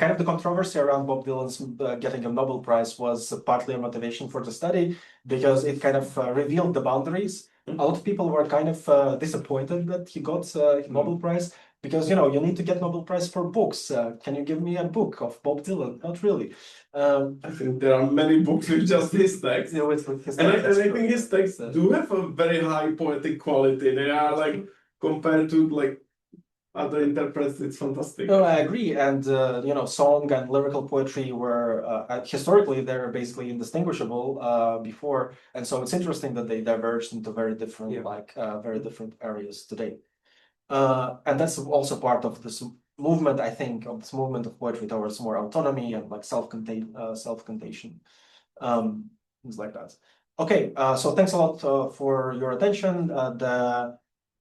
kind of the controversy around Bob Dylan's getting a Nobel Prize was partly a motivation for the study, because it kind of revealed the boundaries. A lot of people were kind of disappointed that he got a Nobel Prize, because, you need to get Nobel Prize for books. Can you give me a book of Bob Dylan? Not really. I think there are many books with just his text. Yeah, with his text. And I think his texts do have a very high poetic quality. They are like, compared to like other interprets, it's fantastic. No, I agree. And, song and lyrical poetry were, historically, they're basically indistinguishable before. And so it's interesting that they diverged into very different, very different areas today. And that's also part of this movement, I think, of this movement of poetry towards more autonomy and like self-contained, things like that. Okay, so thanks a lot for your attention.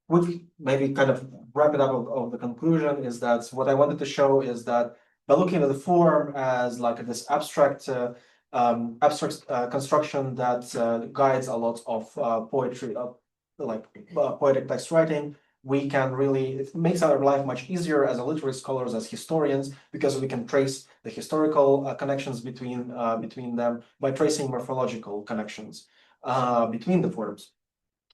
Quick, maybe kind of wrap it up of the conclusion is that what I wanted to show is that by looking at the form as like this abstract construction that guides a lot of poetry, poetic text writing, we can really, it makes our life much easier as literary scholars, as historians, because we can trace the historical connections between them by tracing morphological connections between the forms.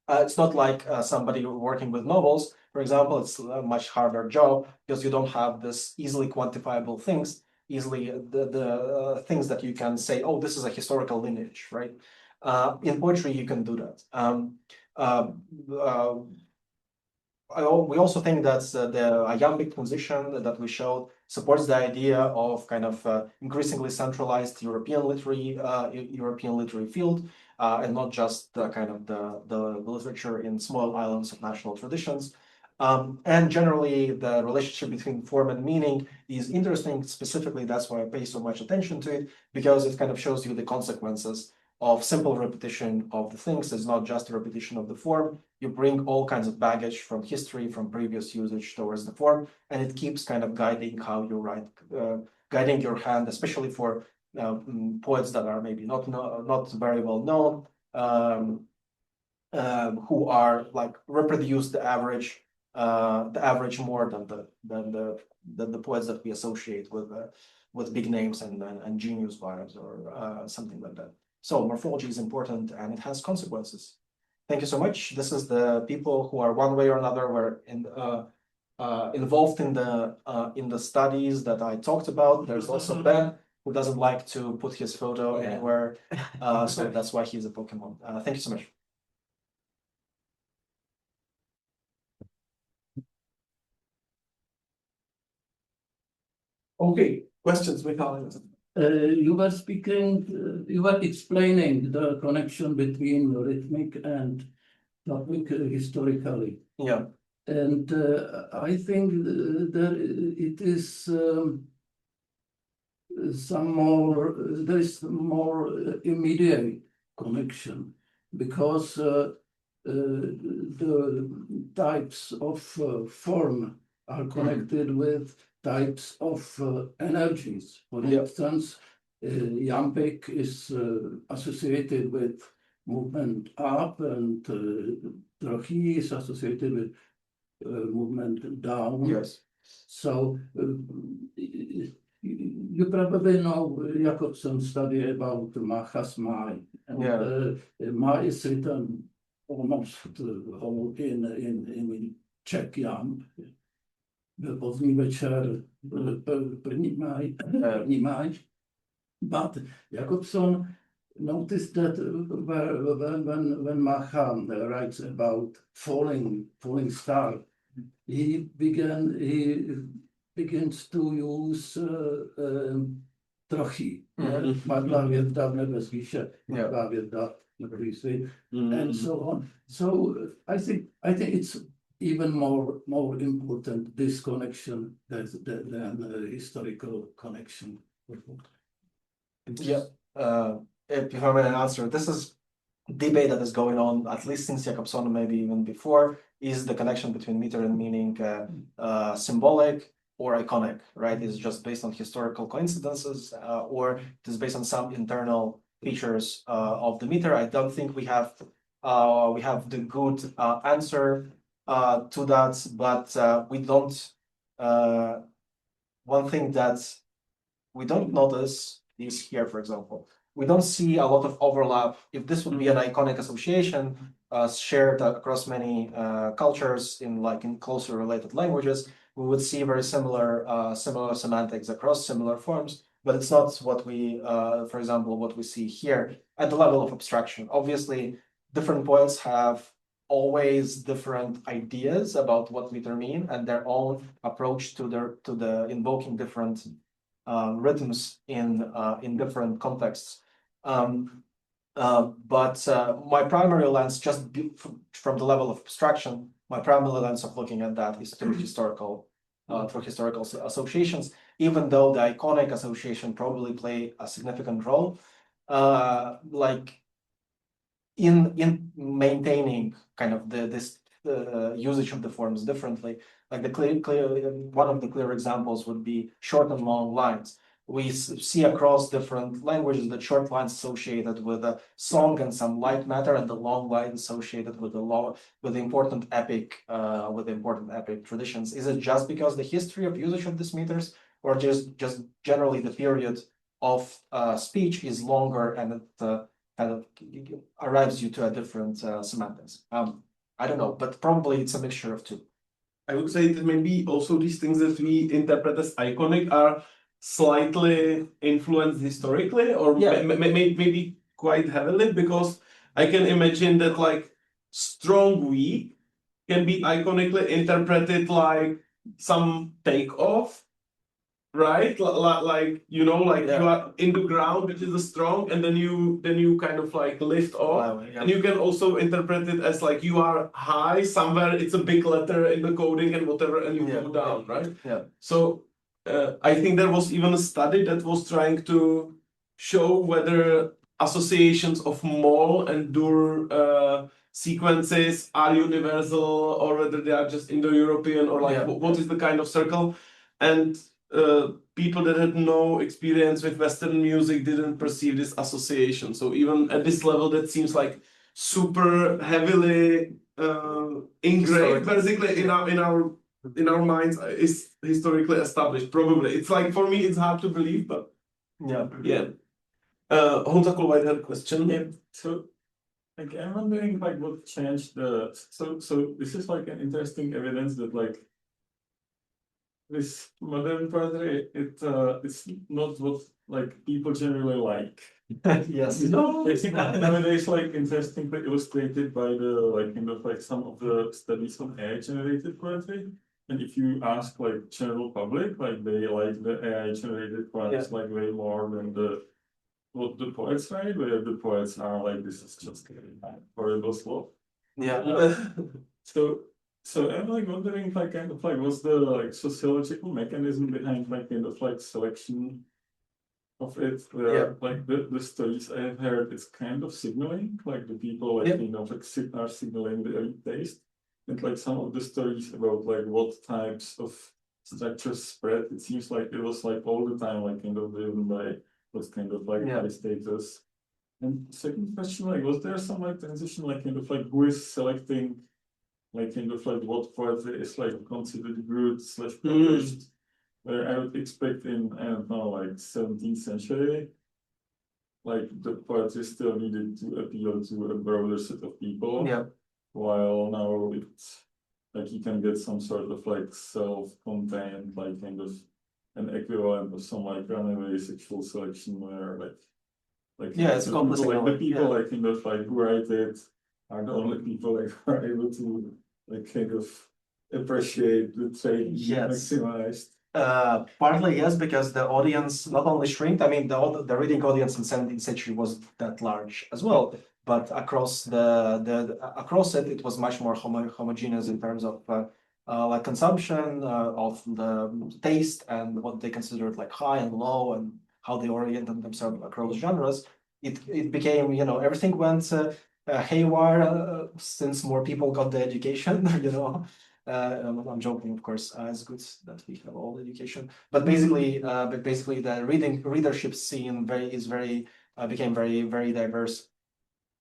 It's not like somebody working with novels, for example. It's a much harder job because you don't have this easily quantifiable things, easily the things that you can say, oh, this is a historical lineage, right? In poetry, you can do that. We also think that the iambic transition that we showed supports the idea of kind of increasingly centralized European literary field, and not just the kind of the literature in small islands of national traditions. And generally, the relationship between form and meaning is interesting. Specifically, that's why I pay so much attention to it, because it kind of shows you the consequences of simple repetition of the things. It's not just a repetition of the form. You bring all kinds of baggage from history, from previous usage towards the form, and it keeps kind of guiding how you write, guiding your hand, especially for poets that are maybe not very well known, who are like reproduce the average more than the poets that we associate with big names and genius vibes or something like that. So morphology is important and it has consequences. Thank you so much. This is the people who are one way or another were involved in the studies that I talked about. There's also Ben, who doesn't like to put his photo anywhere, so that's why he's a Pokemon. Thank you so much. Okay, questions, Michal? You were speaking, you were explaining the connection between rhythmic and topic historically. Yeah. And I think that it is there is more immediate connection, because the types of form are connected with types of energies. For instance, iambic is associated with movement up, and trochy is associated with movement down. Yes. So you probably know Jakobson's study about Machas Mai. And Mai is written almost whole in Czech jump. Pozdní večer, první máj. But Jakobson noticed that when Machan writes about falling star, he begins to use trochy. Padla hvězda v nebe zvýše, padla hvězda v nebe, and so on. So I think it's even more important, this connection than historical connection. Yeah. If I may answer, this is debate that is going on at least since Jakobson, maybe even before, is the connection between meter and meaning symbolic or iconic, right? Is just based on historical coincidences, or it is based on some internal features of the meter. I don't think we have the good answer to that, but we don't. One thing that we don't notice is here, for example. We don't see a lot of overlap. If this would be an iconic association shared across many cultures in closely related languages, we would see very similar semantics across similar forms. But it's not what we, for example, what we see here at the level of abstraction. Obviously, different poets have always different ideas about what meter mean and their own approach to the invoking different rhythms in different contexts. But my primary lens, from the level of abstraction, my primary lens of looking at that is through historical through historical associations, even though the iconic association probably play a significant role, like in maintaining kind of this usage of the forms differently. Like one of the clear examples would be short and long lines. We see across different languages that short lines associated with a song and some light matter, and the long lines associated with the important epic traditions. Is it just because the history of usage of these meters, or just generally the period of speech is longer and it kind of arrives you to a different semantics? I don't know, but probably it's a mixture of two. I would say that maybe also these things that we interpret as iconic are slightly influenced historically, or maybe quite heavily, because I can imagine that like strong weak can be iconically interpreted like some takeoff, right? Like you are in the ground, which is a strong, and then you kind of like lift off. And you can also interpret it as like you are high somewhere, it's a big letter in the coding and whatever, and you go down, right? So I think there was even a study that was trying to show whether associations of mol and dur sequences are universal, or whether they are just Indo-European, or like what is the kind of circle. And people that had no experience with Western music didn't perceive this association. So even at this level, that seems like super heavily ingrained, basically in our minds, is historically established. Probably, it's like for me, it's hard to believe, but yeah. Honza Kulvait had a question. Yeah, so like I'm wondering like what changed the so this is like an interesting evidence that like this modern poetry, it's not what like people generally like. Yes. No, it's nowadays like interestingly illustrated by the like kind of like some of the studies on AI generated poetry. And if you ask like general public, like they like the AI generated poems like way more than what the poets write, where the poets are like, this is just horrible stuff. So I'm like wondering like kind of like what's the like sociological mechanism behind like kind of like selection of it, where like the studies I have heard, it's kind of signaling, like the people like kind of like are signaling the elite taste. And like some of the stories about like what types of structures spread, it seems like it was like all the time like kind of driven by what's kind of like high status. And second question, like was there some like transition like kind of like who is selecting like kind of like what poetry is like considered good / published? Where I would expect in, I don't know, like 17th century, like the poetry still needed to appeal to a broader set of people. While now it's like you can get some sort of like self-contained, like kind of an equivalent of some like runaway sexual selection where it's completely like the people like kind of like who write it are the only people like who are able to like kind of appreciate the trait maximized. Partly yes, because the audience not only shrinked. I mean, the reading audience in 17th century was that large as well. But across across it was much more homogeneous in terms of like consumption of the taste and what they considered like high and low and how they oriented themselves across genres. It became, everything went haywire since more people got the education. I'm joking, of course. It's good that we have all education, but basically, the readership scene became very, very diverse.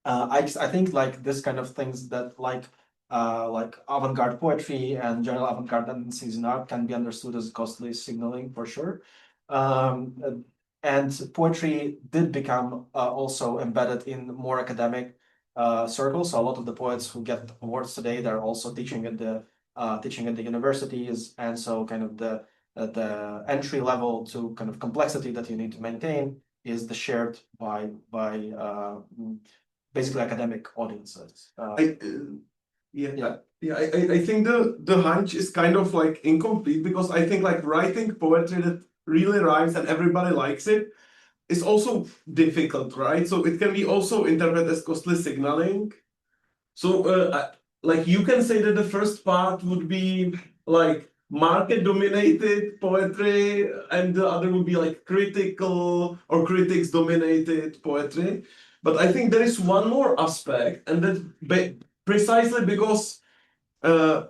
I think like this kind of things that like avant-garde poetry and general avant-garde tendencies in art can be understood as costly signaling for sure. And poetry did become also embedded in more academic circles. So a lot of the poets who get awards today, they're also teaching at the universities, and so kind of the entry level to kind of complexity that you need to maintain is shared by basically academic audiences. I think the hunch is kind of like incomplete, because I think like writing poetry that really rhymes and everybody likes it is also difficult, right? So it can be also interpreted as costly signaling. So like you can say that the first part would be like market-dominated poetry, and the other would be like critical or critics-dominated poetry. But I think there is one more aspect, and that precisely because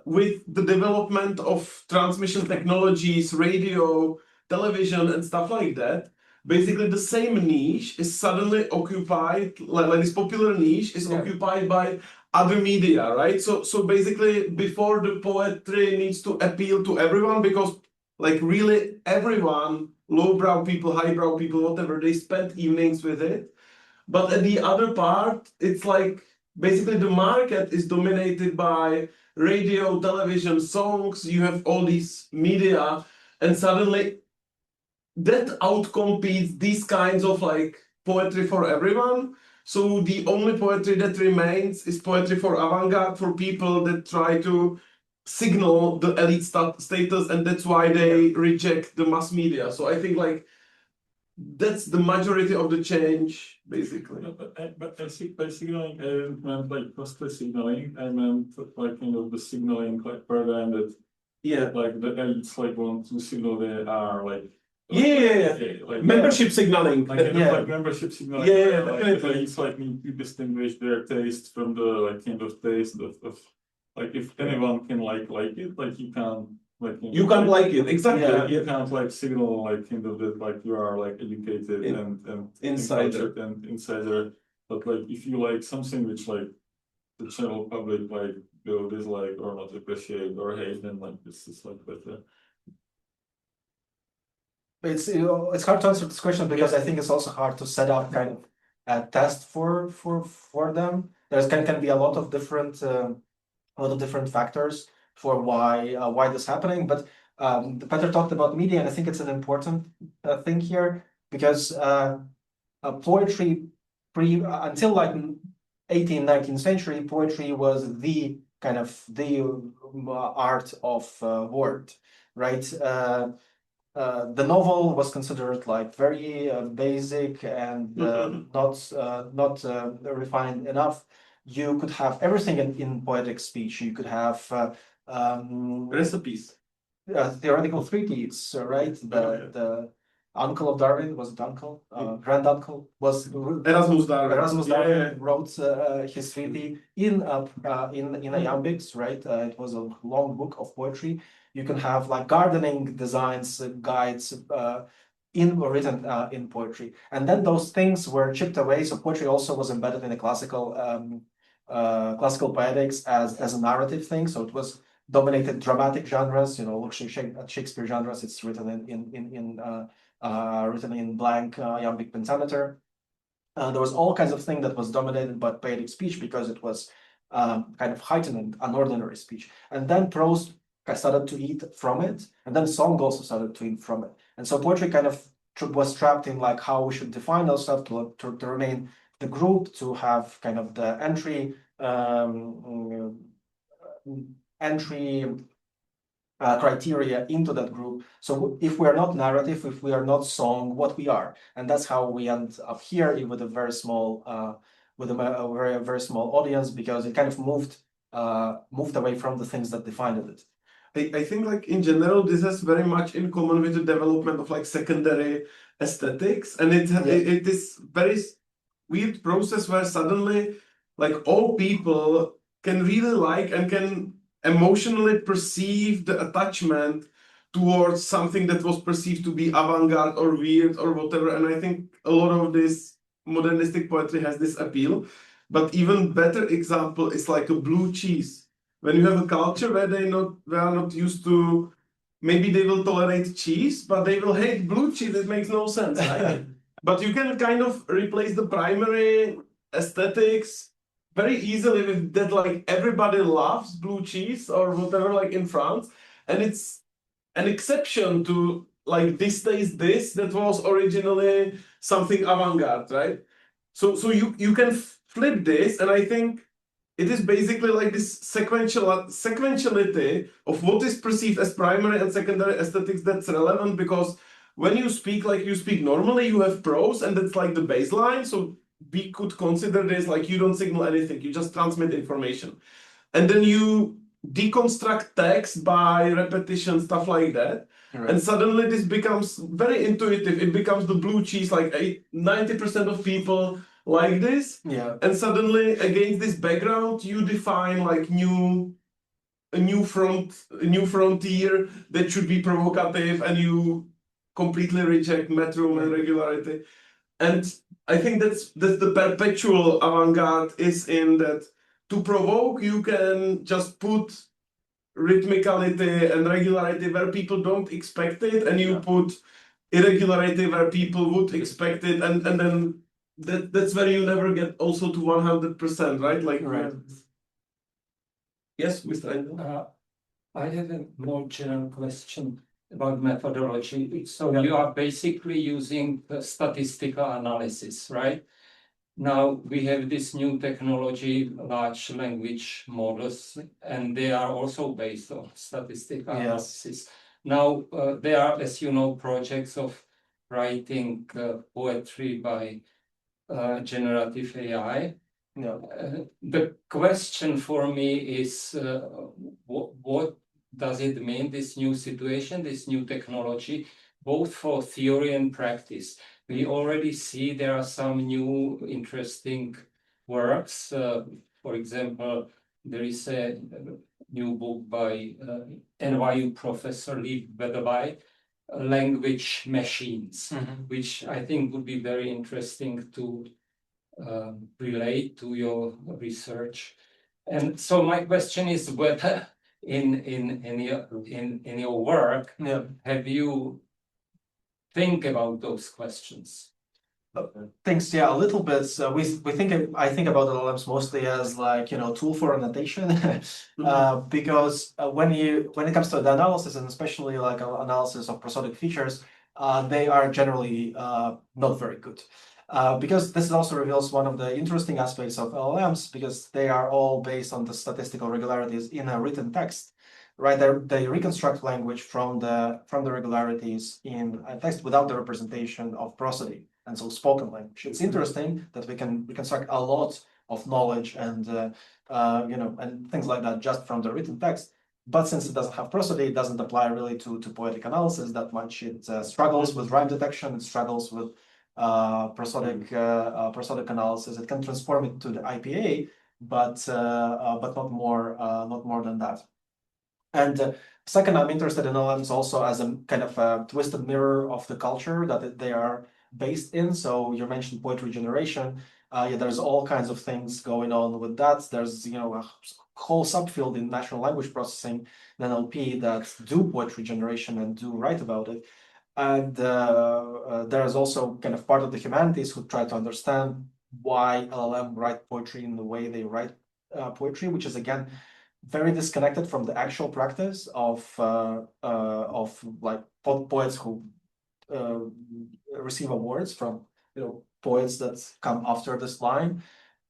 with the development of transmission technologies, radio, television, and stuff like that, basically the same niche is suddenly occupied, like this popular niche is occupied by other media, right? So basically before the poetry needs to appeal to everyone, because like really everyone, lowbrow people, highbrow people, whatever, they spend evenings with it. But at the other part, it's like basically the market is dominated by radio, television, songs, you have all these media, and suddenly that outcompetes these kinds of like poetry for everyone. So the only poetry that remains is poetry for avant-garde, for people that try to signal the elite status, and that's why they reject the mass media. So I think like that's the majority of the change, basically. But I think by signaling, I didn't meant like costly signaling. I meant like the signaling like paradigm that like the elites like want to signal they are like. Like membership signaling. Like membership signaling. Definitely. It's like need to distinguish their taste from the like taste of like if anyone can like it, like you can't. Like, you can't like it, exactly. You can't like signal like that like you are like educated and insider and insider. But like if you like something which like the general public like will dislike or not appreciate or hate, then like this is like better. It's hard to answer this question because I think it's also hard to set up kind of a test for them. There's can be a lot of different factors for why this is happening, but Peter talked about media, and I think it's an important thing here because poetry until like 18th, 19th century, poetry was the kind of the art of word, right? The novel was considered like very basic and not refined enough. You could have everything in poetic speech. You could have recipes, theoretical treatises, right? The uncle of Darwin, was it uncle? Granduncle was Erasmus Darwin. Erasmus Darwin wrote his treatise in iambics, right? It was a long book of poetry. You can have like gardening designs, guides, written in poetry, and then those things were chipped away. So poetry also was embedded in the classical poetics as a narrative thing. So it was dominated dramatic genres. Look at Shakespeare genres. It's written in blank iambic pentameter. There was all kinds of things that was dominated by poetic speech because it was kind of heightened an ordinary speech, and then prose started to eat from it, and then song also started to eat from it. And so poetry kind of was trapped in like how we should define ourselves to remain the group, to have kind of the entry criteria into that group. So if we are not narrative, if we are not song, what we are, and that's how we end up here with a very small very small audience, because it kind of moved away from the things that defined it. I think like in general, this has very much in common with the development of like secondary aesthetics, and it is very weird process where suddenly like all people can really like and can emotionally perceive the attachment towards something that was perceived to be avant-garde or weird or whatever. And I think a lot of this modernistic poetry has this appeal. But even better example is like a blue cheese. When you have a culture where they are not used to, maybe they will tolerate cheese, but they will hate blue cheese. It makes no sense, right? But you can kind of replace the primary aesthetics very easily with that, like everybody loves blue cheese or whatever, like in France, and it's an exception to like this taste that was originally something avant-garde, right? So you can flip this, and I think it is basically like this sequentiality of what is perceived as primary and secondary aesthetics that's relevant, because when you speak like you speak normally, you have prose, and that's like the baseline. So we could consider this like you don't signal anything, you just transmit information. And then you deconstruct text by repetition, stuff like that. Right. And suddenly this becomes very intuitive. It becomes the blue cheese, like 90% of people like this. Yeah. And suddenly against this background, you define like a new frontier that should be provocative, and you completely reject metrum and regularity. And I think that's the perpetual avant-garde is in that to provoke, you can just put rhythmicality and regularity where people don't expect it, and you put irregularity where people would expect it, and then that's where you never get also to 100%, right? Like, Right. Yes, Mr. Engel? I have a more general question about methodology. So you are basically using statistical analysis, right? Now we have this new technology, large language models, and they are also based on statistical analysis. Now there are, as you know, projects of writing poetry by generative AI. The question for me is, what does it mean, this new situation, this new technology, both for theory and practice? We already see there are some new interesting works. For example, there is a new book by NYU professor Lee Bedawai, Language Machines, which I think would be very interesting to relate to your research. And so my question is whether in your work have you think about those questions? Thanks. Yeah, a little bit. I think about LLMs mostly as like, tool for annotation, because when it comes to the analysis, and especially like analysis of prosodic features, they are generally not very good. Because this also reveals one of the interesting aspects of LLMs, because they are all based on the statistical regularities in a written text, right? They reconstruct language from the regularities in a text without the representation of prosody, and so spoken language. It's interesting that we can reconstruct a lot of knowledge and and things like that just from the written text. But since it doesn't have prosody, it doesn't apply really to poetic analysis that much. It struggles with rhyme detection. It struggles with prosodic analysis. It can transform it to the IPA, but not more than that. And second, I'm interested in LLMs also as a kind of a twisted mirror of the culture that they are based in. So you mentioned poetry generation. There's all kinds of things going on with that. There's a whole subfield in natural language processing, NLP, that do poetry generation and do write about it. And there is also kind of part of the humanities who try to understand why LLM write poetry in the way they write poetry, which is again very disconnected from the actual practice of like poets who receive awards from poets that come after this line.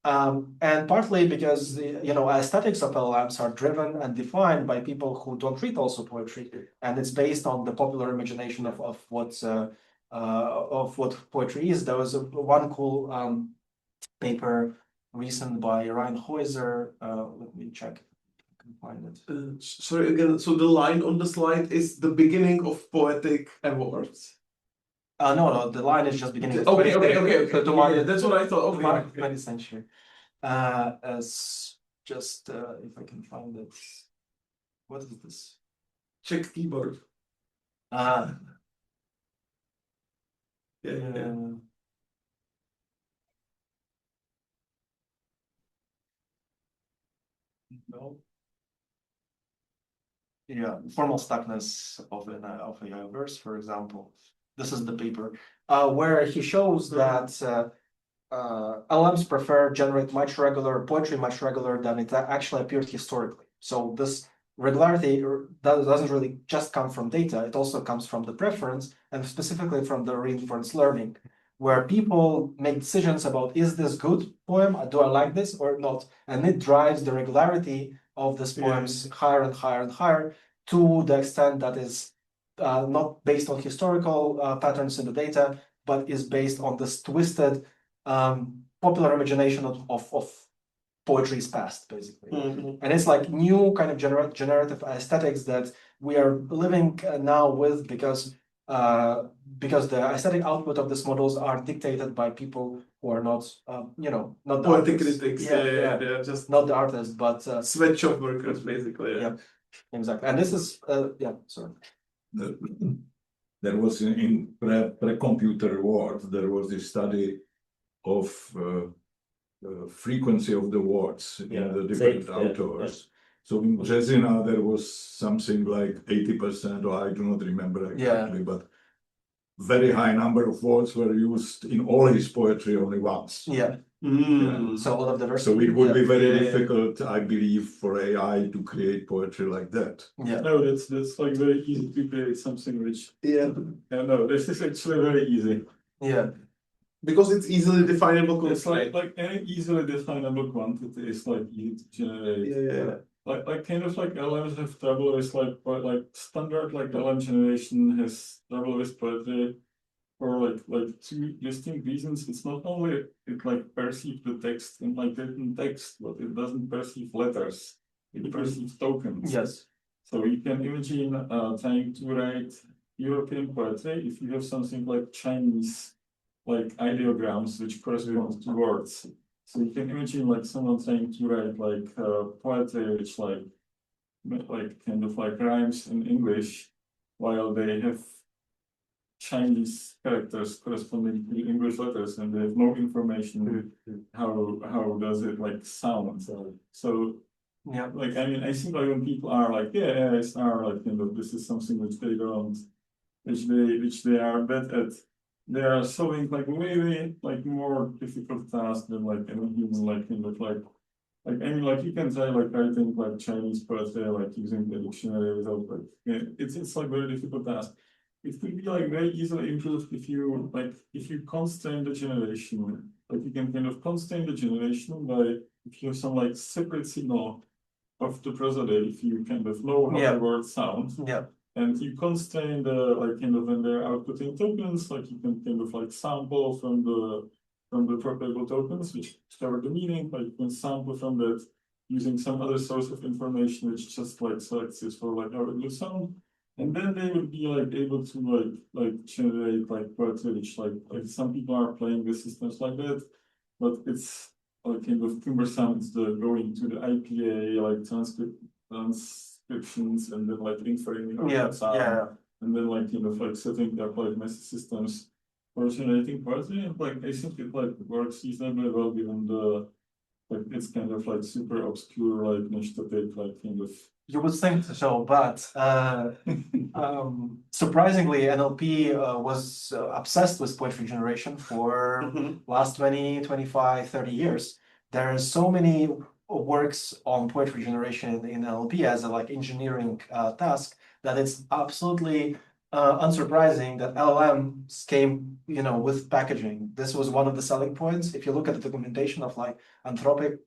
And partly because aesthetics of LLMs are driven and defined by people who don't read also poetry, and it's based on the popular imagination of what poetry is. There was one cool paper recent by Ryan Heuser. Let me check if I can find it. Sorry again. So the line on the slide is the beginning of poetic awards. No, the line is just beginning. Okay. That's what I thought. Okay. 20th century. As just if I can find it. What is this? Check keyboard. Yeah. No. Yeah, formal stuckness of a verse, for example. This is the paper where he shows that LLMs generate much regular poetry much regular than it actually appeared historically. So this regularity doesn't really just come from data, it also comes from the preference, and specifically from the reinforced learning, where people make decisions about, is this good poem, do I like this or not? And it drives the regularity of these poems higher and higher and higher, to the extent that is not based on historical patterns in the data, but is based on this twisted popular imagination of poetry is past, basically. And it's like new kind of generative aesthetics that we are living now with because the aesthetic output of these models are dictated by people who are not, not the Poetic artists. critics, they're just Not the artists, but sweatshop workers, basically. yeah, exactly. And this is, sorry. There was in pre-computer world, there was this study of frequency of the words in the different authors. So in Březina, there was something like 80%, or I do not remember exactly, but very high number of words were used in all his poetry only once. Yeah. So a lot of diversity. So it would be very difficult, I believe, for AI to create poetry like that. Yeah. No, that's like very easy to create something which. No, this is actually very easy. Yeah. Because it's easily definable. It's like any easily definable quantity is like easy to generate. Like kind of like LLMs have trouble with like standard like LLM generation has trouble with poetry for like two distinct reasons. It's not only it like perceives the text in like written text, but it doesn't perceive letters. It perceives tokens. Yes. So you can imagine trying to write European poetry if you have something like Chinese like ideograms which correspond to words. So you can imagine like someone trying to write like poetry which like kind of like rhymes in English while they have Chinese characters corresponding to English letters and they have no information how does it like sound. So yeah, like I mean I think like when people are like AIs are like this is something which they don't which they are bad at. They are solving like way like more difficult tasks than like any human like I mean like you can try like writing like Chinese poetry like using the dictionary without like it's like very difficult task. It could be like very easily improved if you constrain the generation. Like you can kind of constrain the generation by if you have some like separate signal of the prosody, if you kind of know how the word sounds. Yeah. And you constrain the like kind of when they're outputting tokens, like you can kind of like sample from the probable tokens which cover the meaning, like you can sample from that using some other source of information which just like selects it for like how it will sound. And then they would be like able to like generate like poetry which like some people are playing with systems like that, but it's like kind of cumbersome. It's the going to the IPA like transcriptions and then like inferring and then like like setting up like message systems for generating poetry, and like I think it like works reasonably well given the like it's kind of like super obscure like niche topic like kind of. You would think so, but surprisingly, NLP was obsessed with poetry generation for last 20, 25, 30 years. There are so many works on poetry generation in NLP as a like engineering task that it's absolutely unsurprising that LLMs came, with packaging. This was one of the selling points. If you look at the documentation of like Anthropic,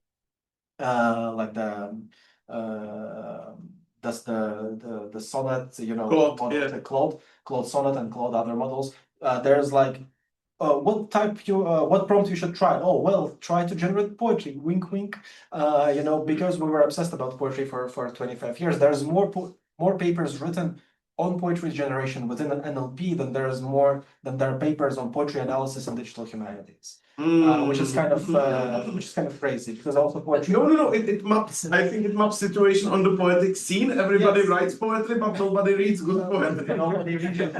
like that's the sonnet, the Claude sonnet and Claude other models. There's like what prompt you should try? Oh, well, try to generate poetry, wink, wink. Because we were obsessed about poetry for 25 years. There's more papers written on poetry generation within an NLP than there are papers on poetry analysis and digital humanities. Which is kind of crazy because also poetry. No. It maps. I think it maps situation on the poetic scene. Everybody writes poetry, but nobody reads good poetry. Nobody reads it.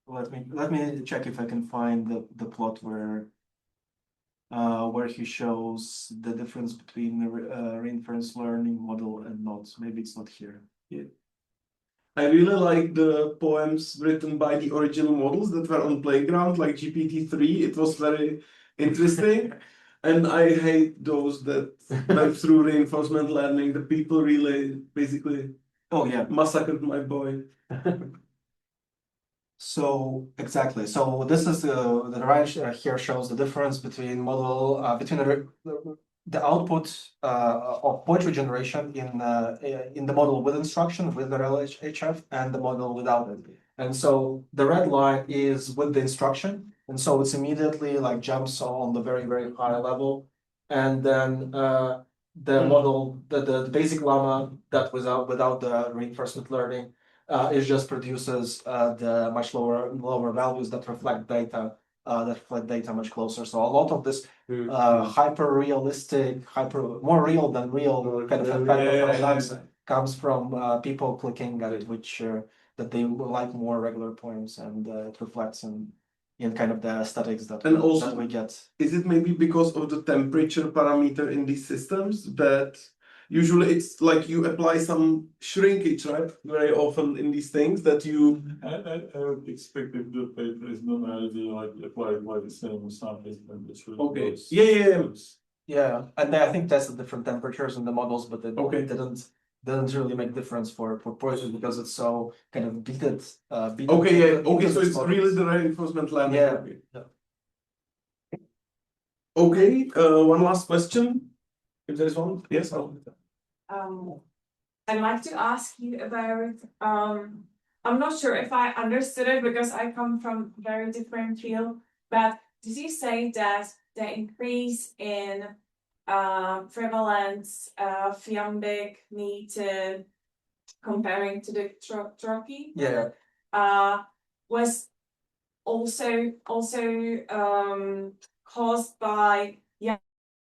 Let me check if I can find the plot where he shows the difference between the reinforcement learning model and not. Maybe it's not here. Yeah. I really like the poems written by the original models that were on Playground, like GPT-3. It was very interesting. And I hate those that went through reinforcement learning. The people really basically massacred my boy. So exactly. So this is the right here shows the difference between model between the output of poetry generation in the model with instruction with the LHF and the model without it. And so the red line is with the instruction, and so it's immediately like jumps on the very, very high level. And then the model, the basic llama that without the reinforcement learning it just produces the much lower values that reflect data much closer. So a lot of this hyper realistic, more real than real kind of effect of comes from people clicking at it, which that they like more regular poems, and it reflects in kind of the aesthetics that we get. Is it maybe because of the temperature parameter in these systems that usually it's like you apply some shrinkage, right? Very often in these things that you. I would expect if the paper is normally like applied by the same size temperature. Okay. Yeah, and I think that's the different temperatures in the models, but it didn't really make difference for poetry because it's so kind of beated. So it's really the reinforcement learning. Yeah. Okay. One last question, if there's one. Yes. I'd like to ask you about. I'm not sure if I understood it because I come from a very different field. But did you say that the increase in prevalence of iambic meter comparing to the trochee was also caused by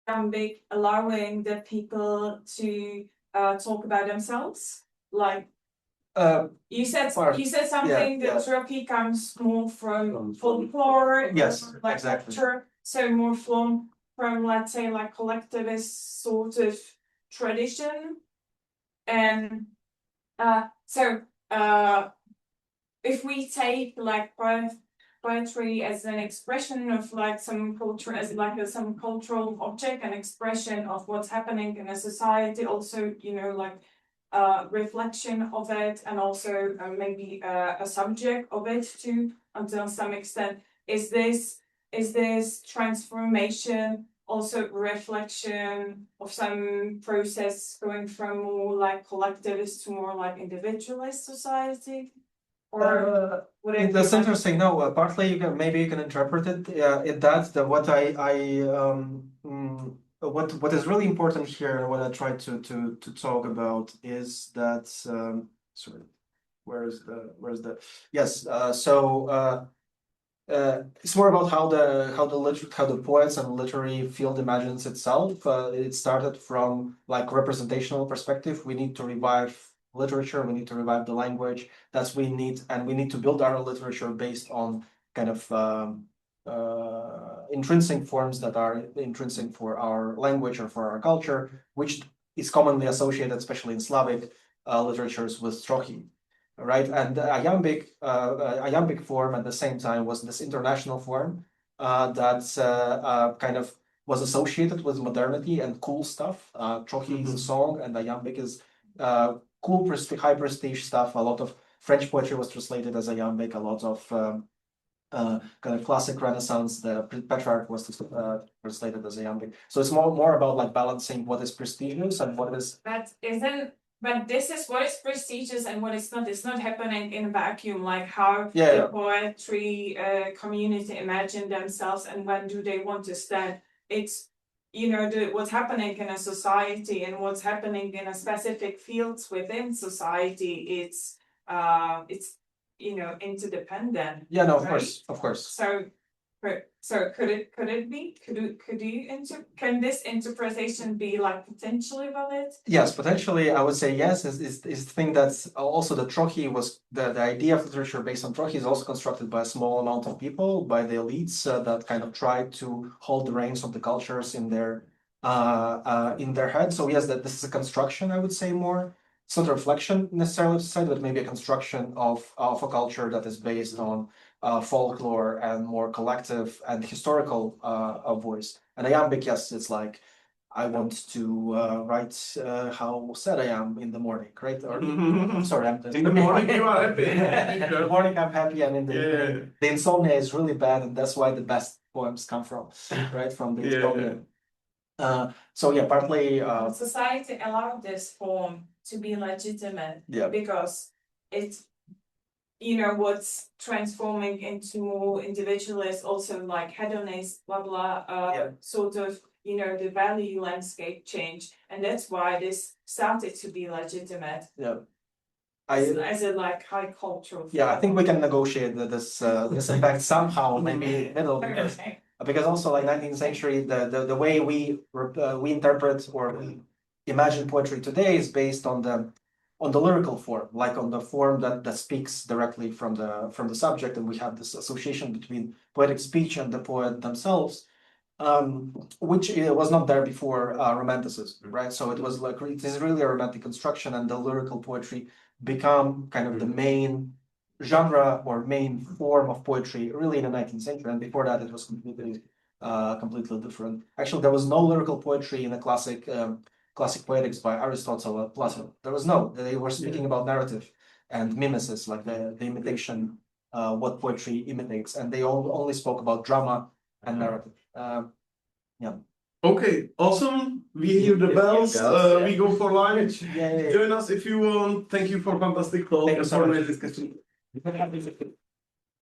iambic allowing the people to talk about themselves? Like you said something that trochee comes more from folklore, like exactly. culture, so more from let's say like collectivist sort of tradition, and if we take like poetry as an expression of like some culture, as like some cultural object, an expression of what's happening in a society, also like reflection of it, and also maybe a subject of it too, until some extent. Is this transformation also reflection of some process going from more like collectivist to more like individualist society? Or that's interesting. No, partly you can interpret it in that what is really important here, and what I try to talk about is that sorry, where's the yes it's more about how the poets and literary field imagines itself. It started from like representational perspective. We need to revive literature. We need to revive the language. We need to build our literature based on kind of intrinsic forms that are intrinsic for our language or for our culture, which is commonly associated, especially in Slavic literatures, with trochee. Right, and the iambic form at the same time was this international form that kind of was associated with modernity and cool stuff. Trochee is a song, and iambic is cool, high prestige stuff. A lot of French poetry was translated as iambic. A lot of kind of classic Renaissance, the Petrarch was translated as iambic. So it's more about like balancing what is prestigious and what is. But this is what is prestigious and what is not. It's not happening in a vacuum, like how the poetry community imagine themselves and when do they want to stand. It's what's happening in a society and what's happening in a specific fields within society. It's interdependent. Yeah, no, of right? course. So can this interpretation be like potentially valid? Yes, potentially, I would say yes. Is the thing that's also the trochee was the idea of literature based on trochee is also constructed by a small amount of people, by the elites that kind of try to hold the reins of the cultures in their head. So yes, that this is a construction, I would say more. It's not a reflection necessarily of society, but maybe a construction of a culture that is based on folklore and more collective and historical voice. And iambic, yes, it's like I want to write how sad I am in the morning, right? Or I'm sorry, in the morning you are happy. In the morning I'm happy, and in the evening the insomnia is really bad, and that's why the best poems come from, right? From the insomnia. So yeah, partly society allowed this form to be legitimate because what's transforming into more individualist, also like hedonist, blah blah, sort of, the value landscape change, and that's why this started to be legitimate. Yeah. As a like high cultural. Yeah, I think we can negotiate this effect somehow, maybe middle, because also like 19th century, the way we interpret or imagine poetry today is based on the lyrical form, like on the form that speaks directly from the subject, and we have this association between poetic speech and the poet themselves, which was not there before Romanticism, right? So it was like it is really a romantic construction, and the lyrical poetry become kind of the main genre or main form of poetry really in the 19th century, and before that it was completely different. Actually, there was no lyrical poetry in the classic poetics by Aristotle or Plato. There was no. They were speaking about narrative and mimesis, like the imitation, what poetry imitates, and they only spoke about drama and narrative. Yeah. Okay, awesome. We hear the bells. We go for lunch. Join us if you want. Thank you for fantastic talk and for nice discussion.